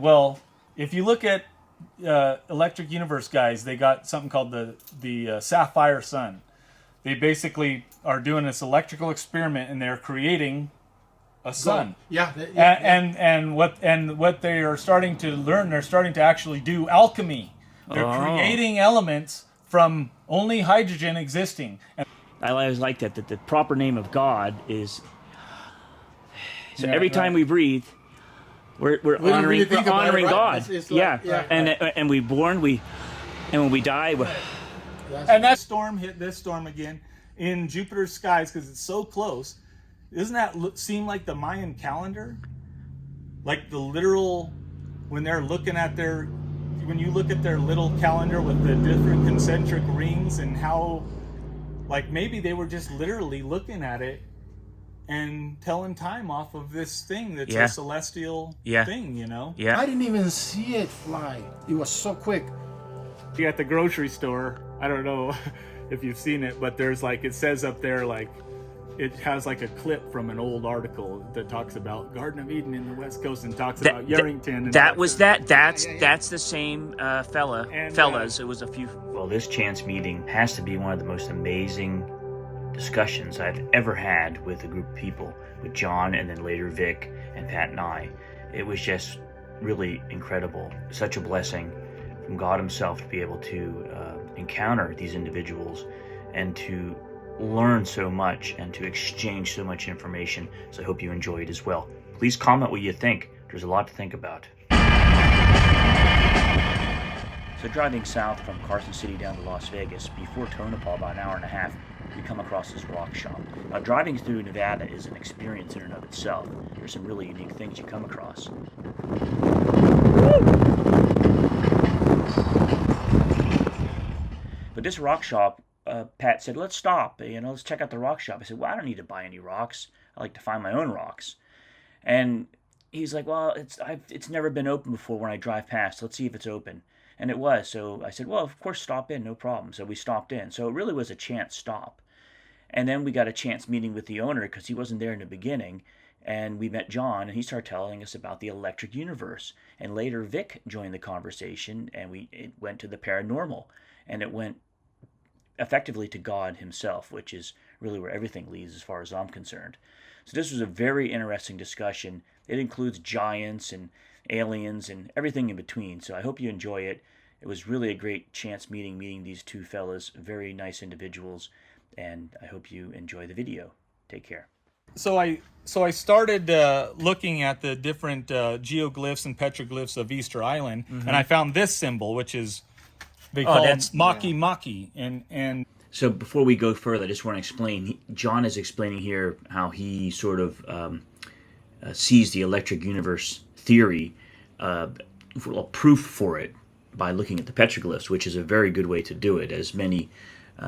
Well, if you look at Electric Universe guys, they got something called the Sapphire Sun. They basically are doing this electrical experiment, and they're creating a sun. And what they are starting to learn, they're starting to actually do alchemy. They're creating elements from only hydrogen existing. And I always like that the proper name of God is. So every time we breathe, we're honoring God. And we born, and when we die, and that storm hit this storm again in Jupiter's skies because it's so close. Doesn't that seem like the Mayan calendar? Like the literal, when they're looking at when you look at their little calendar with the different concentric rings and how, like maybe they were just literally looking at it and telling time off of this thing that's a celestial thing, you know? Yeah. I didn't even see it fly. It was so quick. You at the grocery store, I don't know if you've seen it, but there's like, it says up there, like, it has like a clip from an old article that talks about Garden of Eden in the West Coast and talks about Yarrington. And that's the same fellas. It was a few. Well, this chance meeting has to be one of the most amazing discussions I've ever had with a group of people, with John and then later Vic and Pat and I. It was just really incredible. Such a blessing from God himself to be able to encounter these individuals and to learn so much and to exchange so much information. So I hope you enjoy it as well. Please comment what you think. There's a lot to think about. So driving south from Carson City down to Las Vegas, before Tonopah, about an hour and a half, we come across this rock shop. Now, driving through Nevada is an experience in and of itself. There's some really unique things you come across. But this rock shop, Pat said, let's stop, let's check out the rock shop. I said, well, I don't need to buy any rocks. I like to find my own rocks. And he's like, well, it's never been open before when I drive past. Let's see if it's open. And it was. So I said, well, of course, stop in, no problem. So we stopped in. So it really was a chance stop. And then we got a chance meeting with the owner because he wasn't there in the beginning. And we met John, and he started telling us about the Electric Universe. And later, Vic joined the conversation, and it went to the paranormal. And it went effectively to God himself, which is really where everything leads as far as I'm concerned. So this was a very interesting discussion. It includes giants and aliens and everything in between. So I hope you enjoy it. It was really a great chance meeting these two fellas, very nice individuals, and I hope you enjoy the video. Take care. So I started looking at the different geoglyphs and petroglyphs of Easter Island, and I found this symbol, which is they call it Maki. And so before we go further, I just want to explain. John is explaining here how he sort of sees the electric universe theory, proof for it, by looking at the petroglyphs, which is a very good way to do it, as many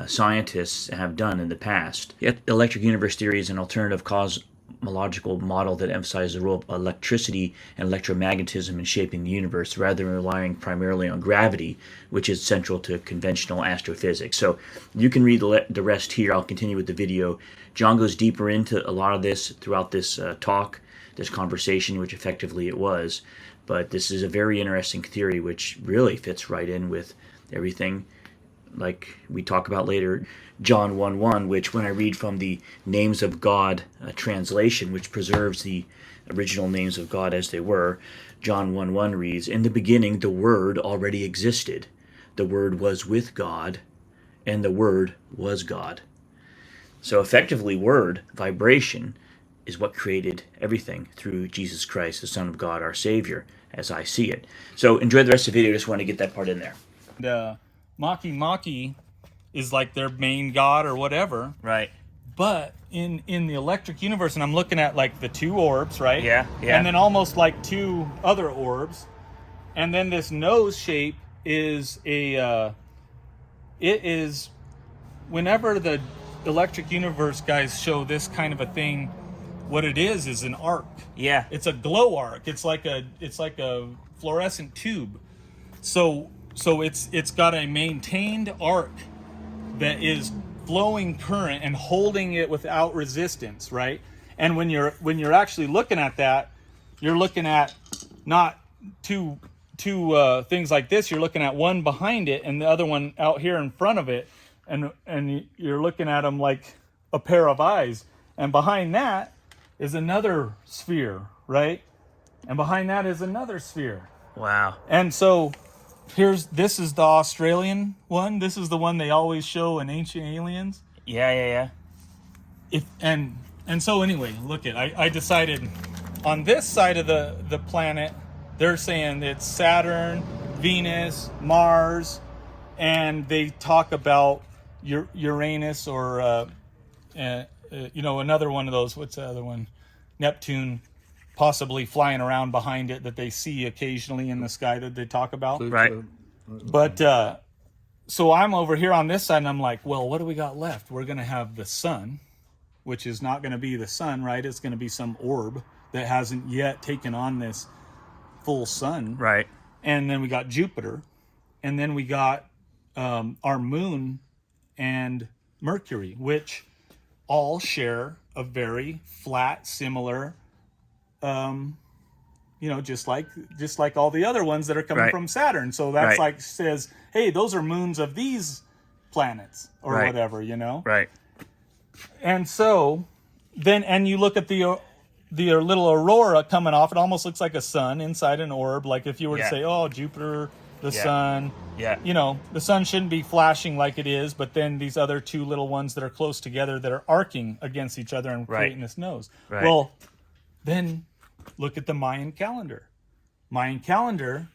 scientists have done in the past. The electric universe theory is an alternative cosmological model that emphasizes the role of electricity and electromagnetism in shaping the universe, rather than relying primarily on gravity, which is central to conventional astrophysics. So you can read the rest here. I'll continue with the video. John goes deeper into a lot of this throughout this talk, this conversation, which effectively it was. But this is a very interesting theory, which really fits right in with everything like we talk about later. John 1:1, which when I read from the Names of God translation, which preserves the original names of God as they were, John 1:1 reads, "In the beginning the Word already existed. The Word was with God, and the Word was God." So effectively, word, vibration, is what created everything through Jesus Christ, the Son of God, our Savior, as I see it. So enjoy the rest of the video. Just want to get that part in there. The Maki is like their main god or whatever. Right. But in the electric universe, and I'm looking at like the two orbs, right? Yeah. And then almost like two other orbs. And then this nose shape is it is, whenever the electric universe guys show this kind of a thing, what it is an arc. Yeah. It's a glow arc. It's like a fluorescent tube. So it's got a maintained arc that is flowing current and holding it without resistance, right? And when you're actually looking at that, you're looking at not two things like this. You're looking at one behind it and the other one out here in front of it, and you're looking at them like a pair of eyes. And behind that is another sphere, right? And behind that is another sphere. Wow. And so this is the Australian one. This is the one they always show in Ancient Aliens. Yeah. And so anyway, look I decided on this side of the planet, they're saying it's Saturn, Venus, Mars, and they talk about Uranus or another one of those. What's the other one? Neptune, possibly flying around behind it that they see occasionally in the sky that they talk about. Right. But so I'm over here on this side, and I'm like, well, what do we got left? We're going to have the sun, which is not going to be the sun, right? It's going to be some orb that hasn't yet taken on this full sun. Right. And then we got Jupiter. And then we got our moon and Mercury, which all share a very flat, similar, just like all the other ones that are coming from Saturn. So that's like says, hey, those are moons of these planets or whatever, Right. And so then, and you look at the little aurora coming off, it almost looks like a sun inside an orb. Like if you were to say, oh, Jupiter, the sun, the sun shouldn't be flashing like it is, but then these other two little ones that are close together that are arcing against each other and creating this nose. Right. Well, then look at the Mayan calendar. Mayan calendar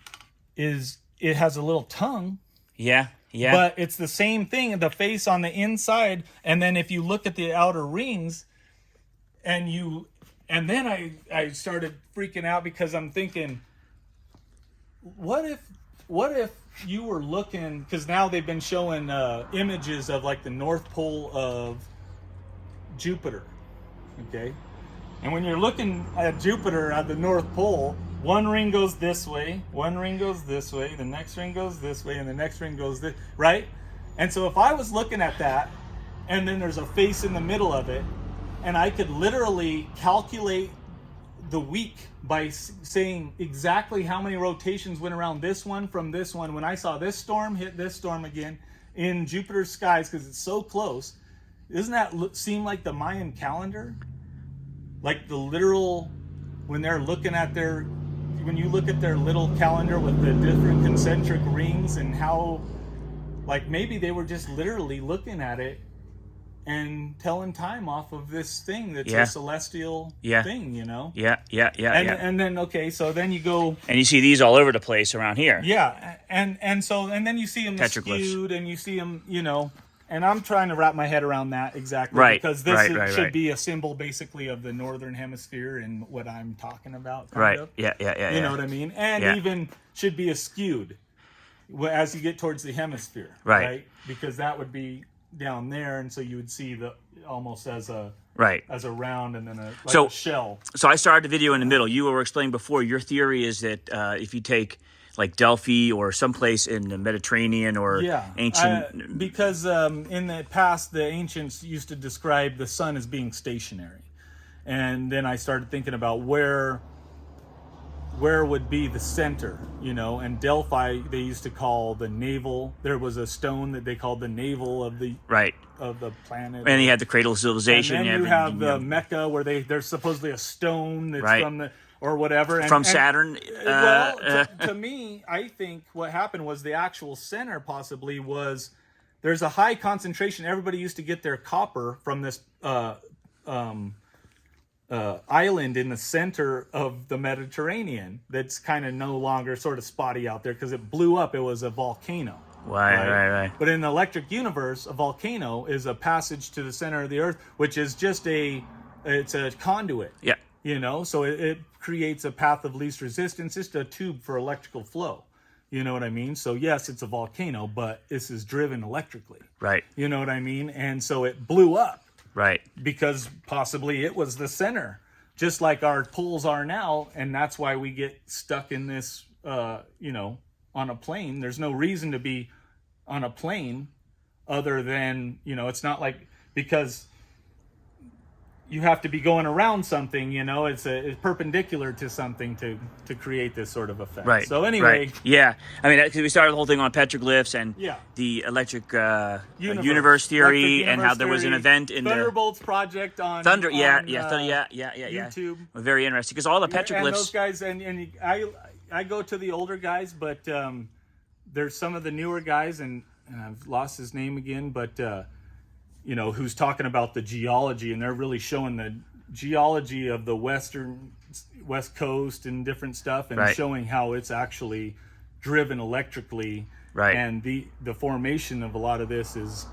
it has a little tongue. Yeah. But it's the same thing, the face on the inside, and then if you look at the outer rings, and then I started freaking out because I'm thinking, what if you were looking, because now they've been showing images of like the North Pole of Jupiter, okay? And when you're looking at Jupiter at the North Pole, one ring goes this way, one ring goes this way, the next ring goes this way, and the next ring goes this, right? And so if I was looking at that, and then there's a face in the middle of it, and I could literally calculate the week by saying exactly how many rotations went around this one from this one, when I saw this storm hit this storm again in Jupiter's skies, because it's so close, doesn't that seem like the Mayan calendar? Like the literal, when they're looking at when you look at their little calendar with the different concentric rings, and how, like, maybe they were just literally looking at it and telling time off of this thing that's a celestial thing, Yeah. And then, okay, so then you go... And you see these all over the place around here. Yeah, and then you see them Petroglyphs. skewed, and you see them, and I'm trying to wrap my head around that exactly, Right, because this should right. be a symbol basically of the northern hemisphere and what I'm talking about. Right. Of. Yeah. You know what I mean? And even should be skewed as you get towards the hemisphere, right? Because that would be down there, and so you would see almost as a round, and then a shell. So I started the video in the middle. You were explaining before, your theory is that if you take like Delphi or someplace in the Mediterranean or ancient... because in the past, the ancients used to describe the sun as being stationary. And then I started thinking about where would be the center, and Delphi they used to call the navel. There was a stone that they called the navel of the planet. And you had the cradle of civilization. And then you have the Mecca, where there's supposedly a stone that's from the... or whatever. From Saturn? To me, I think what happened was the actual center possibly was, there's a high concentration. Everybody used to get their copper from this island in the center of the Mediterranean that's kind of no longer sort of spotty out there because it blew up. It was a volcano. Right. But in the electric universe, a volcano is a passage to the center of the earth, which is just it's a conduit. Yeah. So it creates a path of least resistance, just a tube for electrical flow. You know what I mean? So yes, it's a volcano, but this is driven electrically. Right. You know what I mean? And so it blew up. Right. Because possibly it was the center, just like our poles are now, and that's why we get stuck in this, on a plane. There's no reason to be on a plane other than, it's not like, because... you have to be going around something, it's perpendicular to something to create this sort of effect. Right. So anyway, right. Yeah. I mean, we started the whole thing on petroglyphs and Yeah. the electric universe theory, Electric and how there was an theory, event in Thunderbolts project on Thunder. Yeah. on, YouTube. Very interesting, because all the And those petroglyphs. guys, and I go to the older guys, but there's some of the newer guys, and I've lost his name again, but who's talking about the geology, and they're really showing the geology of the west coast and different stuff, and Right. showing how it's actually driven electrically, Right. and the formation of a lot of this is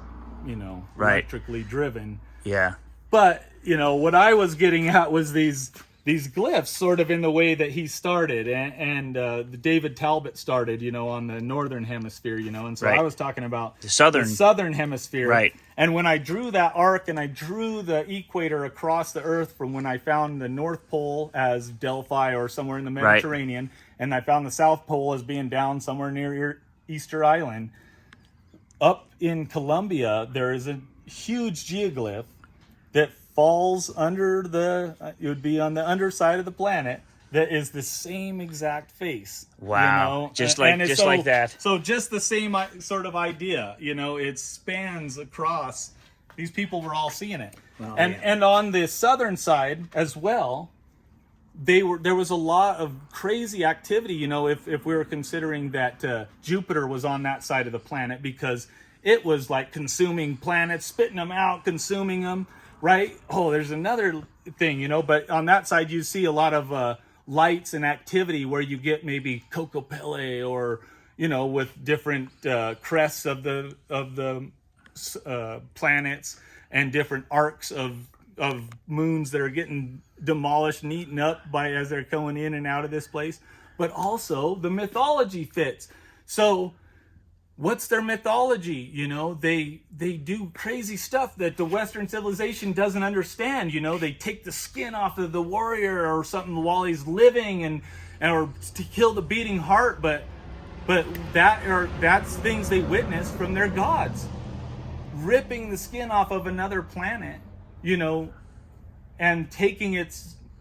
Right. electrically driven. Yeah. But what I was getting at was these glyphs, sort of in the way that he started, and the David Talbot started, on the northern hemisphere, and so Right. I was talking about The southern. the southern hemisphere. Right. And when I drew that arc and I drew the equator across the Earth from when I found the North Pole as Delphi or somewhere in the Right. Mediterranean, and I found the South Pole as being down somewhere near Easter Island, up in Colombia, there is a huge geoglyph that falls under it would be on the underside of the planet, that is the same exact face. Wow. Just And like it's like that. So just the same sort of idea, it spans across. These people were all seeing it. Oh, And on the southern side as well, there was a lot of crazy activity, if we were considering that Jupiter was on that side of the planet, because it was like consuming planets, spitting them out, consuming them, right? Oh, there's another thing, but on that side you see a lot of lights and activity where you get maybe Cocopele, or with different crests of the planets, and different arcs of moons that are getting demolished and eaten up as they're going in and out of this place. But also the mythology fits. So what's their mythology? They do crazy stuff that the Western civilization doesn't understand. They take the skin off of the warrior or something while he's living, or to kill the beating heart. But that's things they witnessed from their gods, ripping the skin off of another planet, and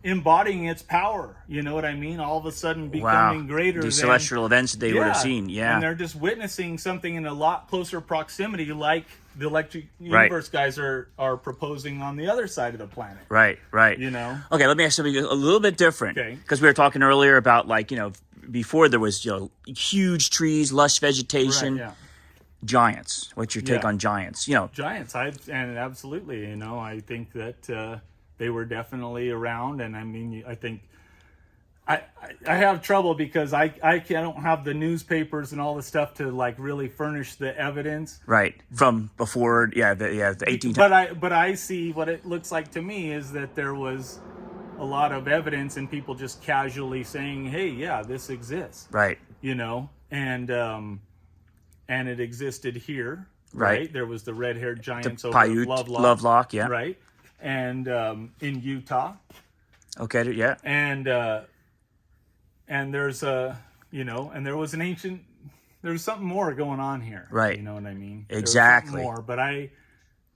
embodying its power. You know what I mean? All of a sudden becoming greater. These than celestial events that they would have seen. Yeah. And they're just witnessing something in a lot closer proximity, like the electric universe guys are proposing on the other side of the planet. Right. Okay, let me ask something a little bit different. Okay. Because we were talking earlier about, before there was, huge trees, lush vegetation. Right, yeah. Giants. What's your take Yeah. on giants? Giants, and absolutely, I think that they were definitely around, and I think I have trouble because I don't have the newspapers and all the stuff to really furnish the evidence. Right. From before, the 1800s. But I see what it looks like to me is that there was a lot of evidence, and people just casually saying, "Hey, yeah, this exists." Right. And it existed here. Right. There was the red-haired giants over Paiute, Lovelock, yeah. Right. And in Utah. Okay, yeah. And there's and there was there was something more going on here. Right. You know what I mean? Exactly. There was something more, but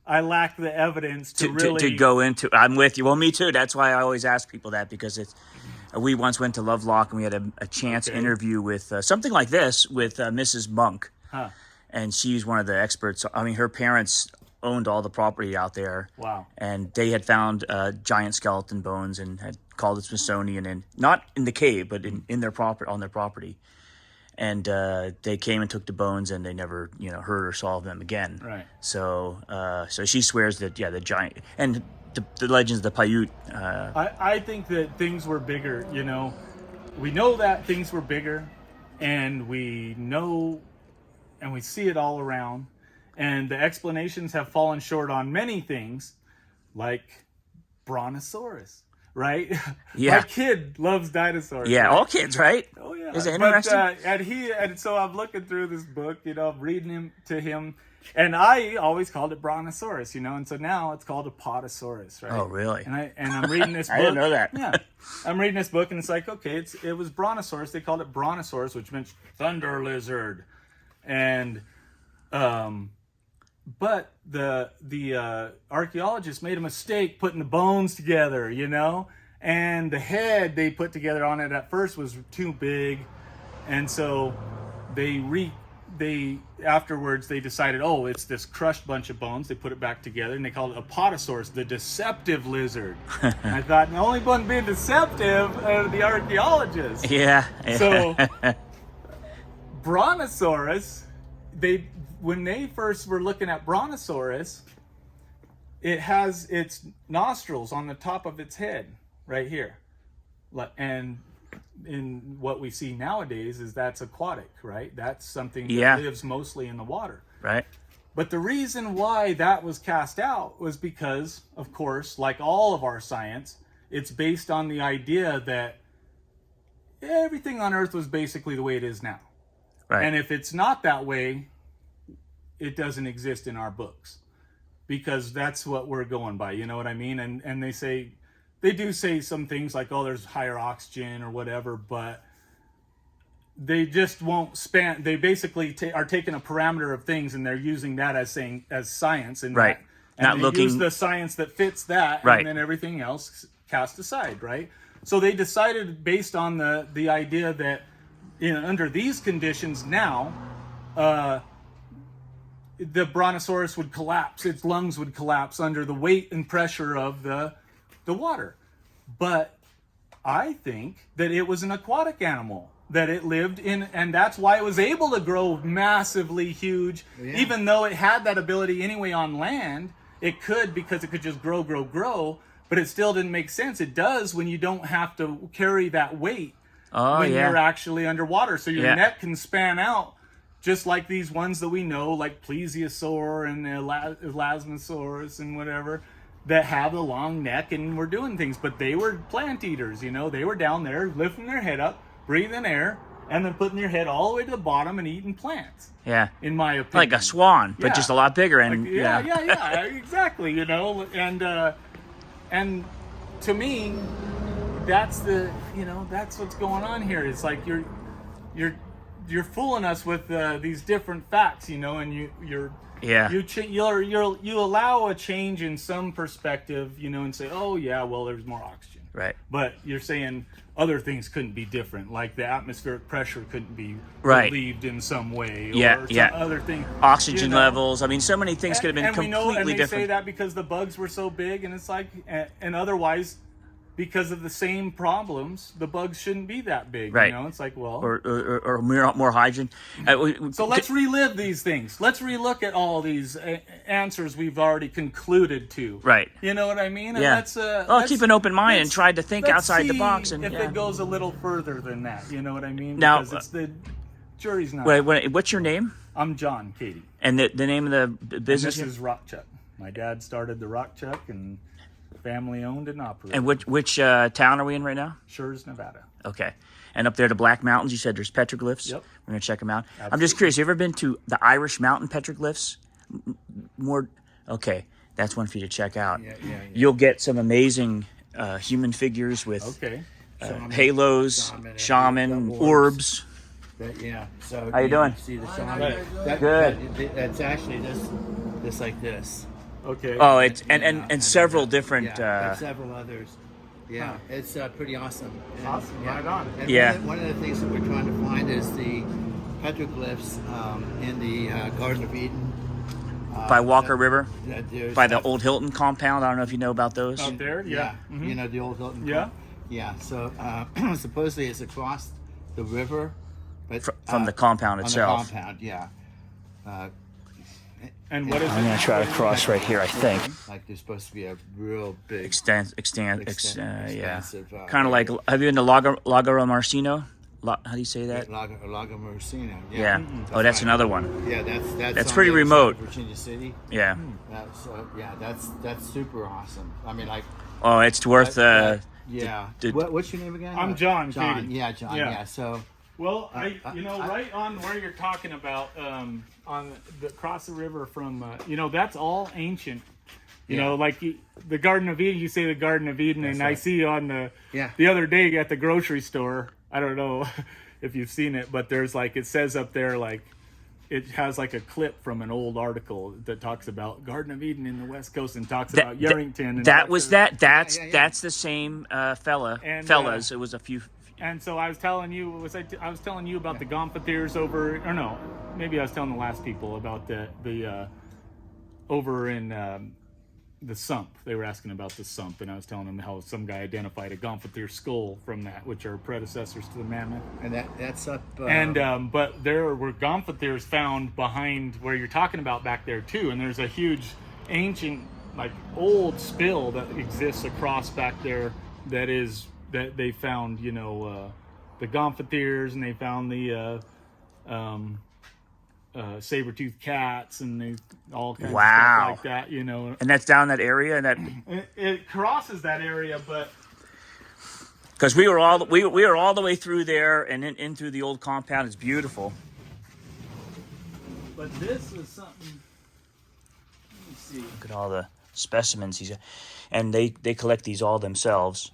I lack the evidence to really to go into. I'm with you. Well, me too. That's why I always ask people that, because we once went to Lovelock and we had a chance interview with something like this with Mrs. Monk. Huh. And she's one of the experts. I mean, her parents owned all the property out there. Wow. And they had found giant skeleton bones and had called it Smithsonian, and not in the cave, but in their on their property. And they came and took the bones, and they never, heard or saw them again. Right. So, so she swears that the giant and the legends of the Paiute. I think that things were bigger. We know that things were bigger, and we know, and we see it all around. And the explanations have fallen short on many things, like Brontosaurus, right? Yeah. My kid loves dinosaurs. Yeah, right? all kids, right? Oh yeah. Is it interesting? But, and so I'm looking through this book, I'm reading to him, and I always called it Brontosaurus, and so now it's called a Potosaurus, right? Oh, really? And I'm reading this book. I didn't know that. Yeah. I'm reading this book, and it's like, okay, it was Brontosaurus. They called it Brontosaurus, which meant thunder lizard. And but the archaeologists made a mistake putting the bones together, you know, and the head they put together on it at first was too big, and so they afterwards they decided, oh, it's this crushed bunch of bones. They put it back together and they called it a Apatosaurus, the deceptive lizard. And I thought the only one being deceptive are the archaeologists. Yeah. So Brontosaurus, when they first were looking at Brontosaurus, it has its nostrils on the top of its head right here, and in what we see nowadays is that's aquatic, right? That's something that lives mostly in the water. Right. But the reason why that was cast out was because, of course, like all of our science, it's based on the idea that everything on Earth was basically the way it is now. Right. And if it's not that way, it doesn't exist in our books, because that's what we're going by, you know what I mean? And they do say some things like, oh, there's higher oxygen or whatever, but they just won't span. They basically are taking a parameter of things and they're using that as science, and right. Not looking, use the science that fits that, right. And then everything else cast aside, right? So they decided based on the idea that under these conditions now, the Brontosaurus would collapse, its lungs would collapse under the weight and pressure of the water. But I think that it was an aquatic animal, that it lived in, and that's why it was able to grow massively huge, even though it had that ability anyway on land. It could, because it could just grow, but it still didn't make sense. It does when you don't have to carry that weight when you're actually underwater. So your neck can span out, just like these ones that we know, like Plesiosaur and Elasmosaurus and whatever, that have a long neck and were doing things. But they were plant eaters, you know. They were down there lifting their head up, breathing air, and then putting their head all the way to the bottom and eating plants. Yeah. In my opinion. Like a swan, but just a lot bigger. And like, exactly, you know. And to me, that's that's what's going on here. It's like you're fooling us with these different facts, you know, and you allow a change in some perspective, you know, and say, oh yeah, well, there's more oxygen, right? But you're saying other things couldn't be different, like the atmospheric pressure couldn't be relieved in some way, or some other thing, oxygen levels. I mean, so many things could have been completely different. And they say that because the bugs were so big, and it's like, and otherwise, because of the same problems, the bugs shouldn't be that big. Right. You know, it's like, well, or more hydrogen. So let's relive these things. Let's relook at all these answers we've already concluded to. Right. You know what I mean? And let's keep an open mind and try to think outside the box. And if it goes a little further than that, you know what I mean? Now, because it's the jury's not. What's your name? I'm John Keady. And the name of the business? And this is Rockchuck. My dad started the Rockchuck, and family owned and operated. And which town are we in right now? Schurz, Nevada. Okay. And up there, the Black Mountains, you said there's petroglyphs? Yep. We're going to check them out. Absolutely. I'm just curious, you ever been to the Irish Mountain petroglyphs? Okay, that's one for you to check out. Yeah. You'll get some amazing human figures with halos, shaman, orbs. So how you doing? See the shaman? Good. That's actually this like this. Okay. Oh, it's and several different. And several others. Yeah, it's pretty awesome. Awesome, right on. And one of the things that we're trying to find is the petroglyphs in the Garden of Eden. By Walker River? By the old Hilton compound. I don't know if you know about those. Out there? Yeah. Mm-hmm. You know the old Hilton compound? Yeah, so supposedly it's across the river. But, from the compound itself. On the compound, yeah. And what is I'm going to try to cross right here, I think. Like there's supposed to be a real big... extensive. Kind of like, lake. have you been to Lago Marcino? How do you say that? Lago Marcino, yeah. Mm-hmm. Oh, that's another one. Yeah, that's pretty remote. Virginia City. Yeah. That's super awesome. I mean, like... Oh, it's worth... what's your name again? I'm John Keady. Yeah, John, yeah. So... Well, right on where you're talking about, on the across the river from, that's all ancient. You know, like the Garden of Eden. You say the Garden of Eden, and I see on the other day at the grocery store. I don't know if you've seen it, but there's it says up there it has like a clip from an old article that talks about Garden of Eden in the West Coast and talks about Yerington. And That's the same fellas. It was a few. And so I was telling you, I was telling you about the Gomphotheres over, or no, maybe I was telling the last people about the over in the sump. They were asking about the sump, and I was telling them how some guy identified a Gomphothere skull from that, which are predecessors to the mammoth. And that's up. But there were Gomphotheres found behind where you're talking about back there too, and there's a huge, ancient, like old spill that exists across back there. That they found, you know, the Gomphotheres, and they found the saber-toothed cats, and they all kinds of stuff like that, you know. And that's down that area, and that it crosses that area, but because we were all the way through there and in through the old compound. It's beautiful. But this is something. Let me see. Look at all the specimens and they collect these all themselves,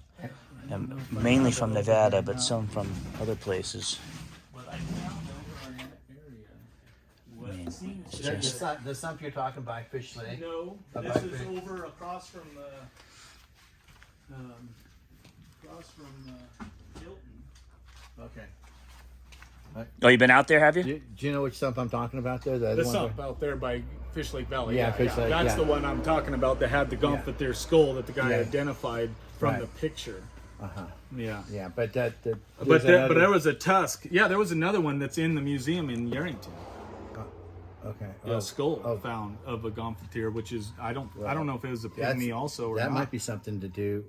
and mainly from Nevada, but some from other places. What I found over in that area. What seems to The sump you're talking by Fish Lake? No, this is over across from Hilton. Okay. Oh, you been out there, have you? Do you know which sump I'm talking about there? The sump out there by Fish Lake Valley. Yeah, Fish Lake, That's yeah. the one I'm talking about that had the Gomphothere skull that the guy Yeah. identified from Right. the picture. Yeah. Yeah, but there was a tusk. Yeah, there was another one that's in the museum in Yerington. Okay. A skull found of a Gomphothere, which is I don't know if it was a That's- pygmy also or that not. might be something to do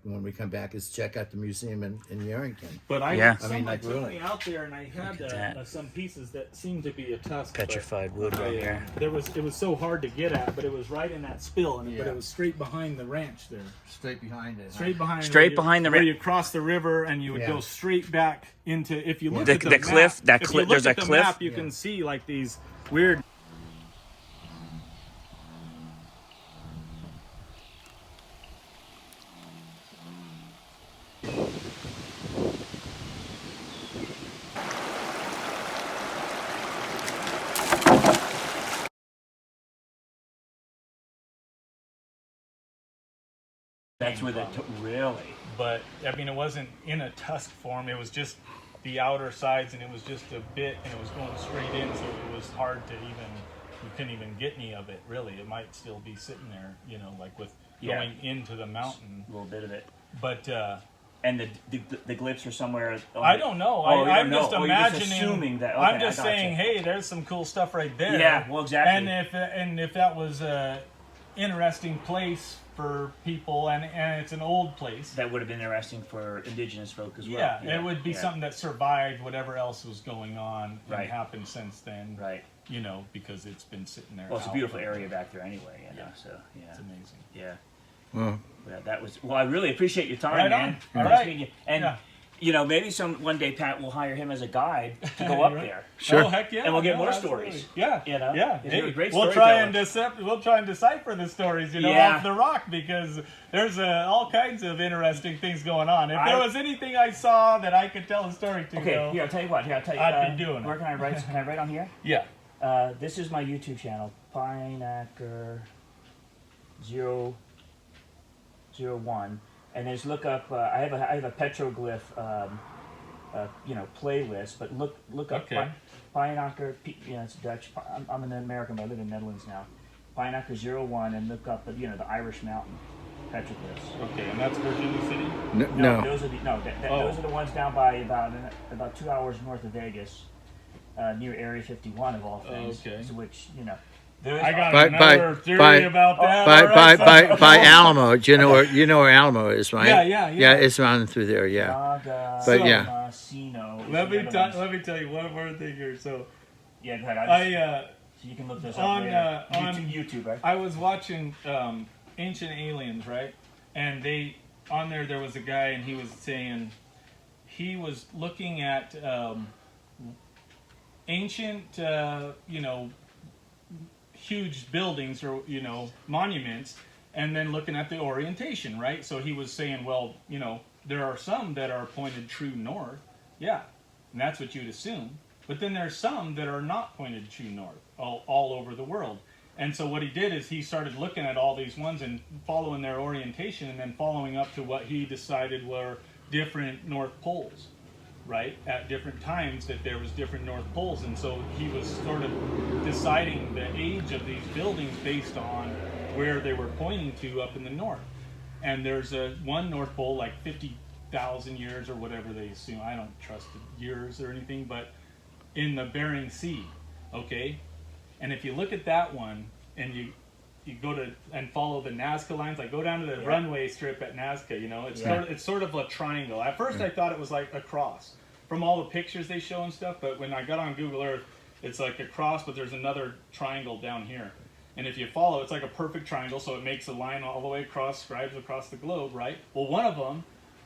when we come back. Is check out the museum in Yerington. But Yeah. someone took really. me out there, and I had that. some pieces that seemed to be a tusk. Petrified wood right here. It was so hard to get at, but it was right in that spill, but Yeah. it was straight behind the ranch there. Straight behind it. Straight behind the where ranch. you cross the river, and you would Yeah. go straight back into. If you look The- at the the cliff- map, that if cliff- you look there's at a the cliff. map, you can see like these weird. That's where they really. But I mean, it wasn't in a tusk form. It was just the outer sides, and it was just a bit, and it was going straight in, so it was hard to even. You couldn't even get any of it. Really, it might still be sitting there, you know, like with going into the mountain. A little bit of it. But And the glyphs are somewhere. I don't know. Oh, you I'm don't just know. Oh, you're just imagining. assuming that. I'm Okay, just I gotcha. saying, hey, there's some cool stuff right there. Yeah, well, exactly. And if that was a interesting place for people, and it's an old place. That would have been interesting for indigenous folk as well. Yeah, it would be something that survived whatever else was going on and Right. happened since then. Right. You know, because it's been sitting there. Well, it's a out beautiful for- area back there anyway. You know, so yeah. It's amazing. Yeah. Well, Yeah, that was. Well, I really appreciate your time, Right man. on. Nice All right. meeting you. And Yeah. you know, maybe one day Pat will hire him as a guide to go up Right. there. Sure. Oh heck yeah! And we'll get no, more absolutely. stories. Yeah, You know? yeah. Because you're a great we'll try and storyteller. decipher the stories, you know, Yeah. off the rock, because there's all kinds of interesting things going on. If there was anything I saw that I could tell a story to, Okay, though, here I'll tell you what. Here I'll tell you. I'd be doing it. Where can I write? Can I write on here? yeah. This is my YouTube channel, Pineacker 001, and just look up. I have a petroglyph, playlist. But look up Okay. Pineacker. It's Dutch. I'm an American, but I live in the Netherlands now. Pineacker 01, and look up the Irish mountain petroglyphs. Okay, and that's Virginia City. No. Those are those are the ones down by about 2 hours north of Vegas, near Area 51 of all things. Okay. So which I got By- another theory by- about that. by All right, by Alamo. Do you know where Alamo is, right? Yeah. Yeah, it's running through there. Yeah. But yeah. Let me tell you one more thing here. So Yeah, go ahead. I so you can look this on, up later. on YouTube, right? I was watching Ancient Aliens, right? And on there was a guy, and he was saying he was looking at ancient, huge buildings or monuments, and then looking at the orientation, right? So he was saying, well, there are some that are pointed true north, yeah, and that's what you'd assume. But then there's some that are not pointed true north all over the world. And so what he did is he started looking at all these ones and following their orientation, and then following up to what he decided were different north poles, right? At different times that there was different north poles. And so he was sort of deciding the age of these buildings based on where they were pointing to up in the north. And there's one north pole like 50,000 years or whatever they assume. I don't trust the years or anything, but in the Bering Sea, okay? And if you look at that one and you go to and follow the Nazca lines, like go down to the runway strip at Nazca, you know, it's sort of a triangle. At first I thought it was like a cross from all the pictures they show and stuff, but when I got on Google Earth, it's like a cross, but there's another triangle down here. And if you follow, it's like a perfect triangle, so it makes a line all the way across, scribes across the globe, right? Well, one of them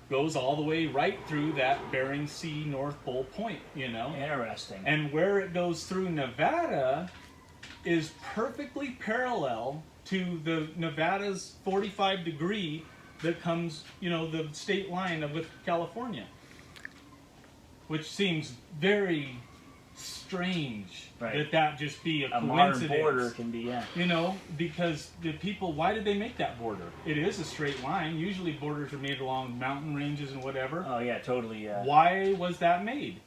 goes all the way right through that Bering Sea North Pole point, you know? Interesting. And where it goes through Nevada is perfectly parallel to the Nevada's 45 degree that comes, you know, the state line with California. Which seems very strange that just be a coincidence. Modern border can be, You know, because the people, why did they make that border? It is a straight line. Usually borders are made along mountain ranges and whatever. Oh yeah, totally. Why was that made?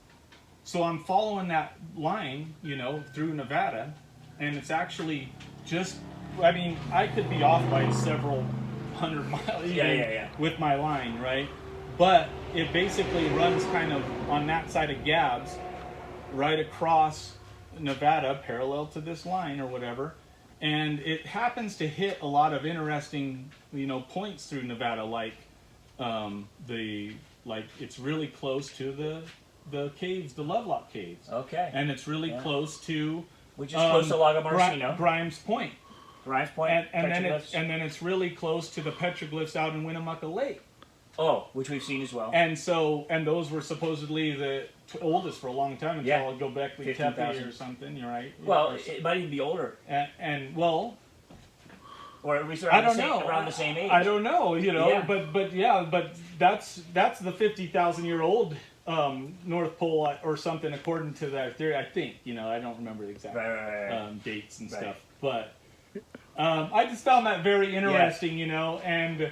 So I'm following that line, you know, through Nevada, and it's actually just, I mean, I could be off by several hundred miles with my line, right? But it basically runs kind of on that side of Gabbs, right across Nevada, parallel to this line or whatever. And it happens to hit a lot of interesting, you know, points through Nevada, like it's really close to the caves, the Lovelock Caves. Okay. And it's really close to which is close to Lagomarsino. Grimes Point. Grimes Point. And then it's really close to the petroglyphs out in Winnemucca Lake. Oh, which we've seen as well. And those were supposedly the oldest for a long time until Göbekli Tepe or something. You're right. Well, it might even be older. And well, or at least around the same age. I don't know, you know, but that's the 50,000-year-old North Pole or something according to that theory. I think, you know, I don't remember the exact dates and stuff, but I just found that very interesting, you know, and.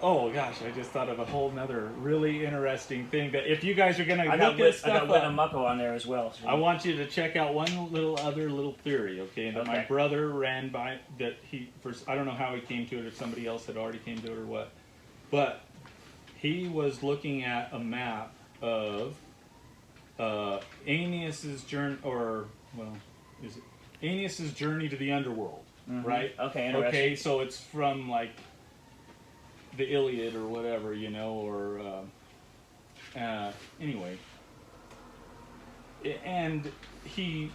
Oh gosh, I just thought of a whole nother really interesting thing that if you guys are going to look at stuff I got Winnemucca on there as well. So. I want you to check out one little theory, okay? That my brother ran by, that I don't know how he came to it, if somebody else had already came to it or what, but he was looking at a map of Aeneas's journey, Aeneas's journey to the underworld, right? Okay, interesting. Okay, so it's from like the Iliad or whatever, you know, or anyway. And he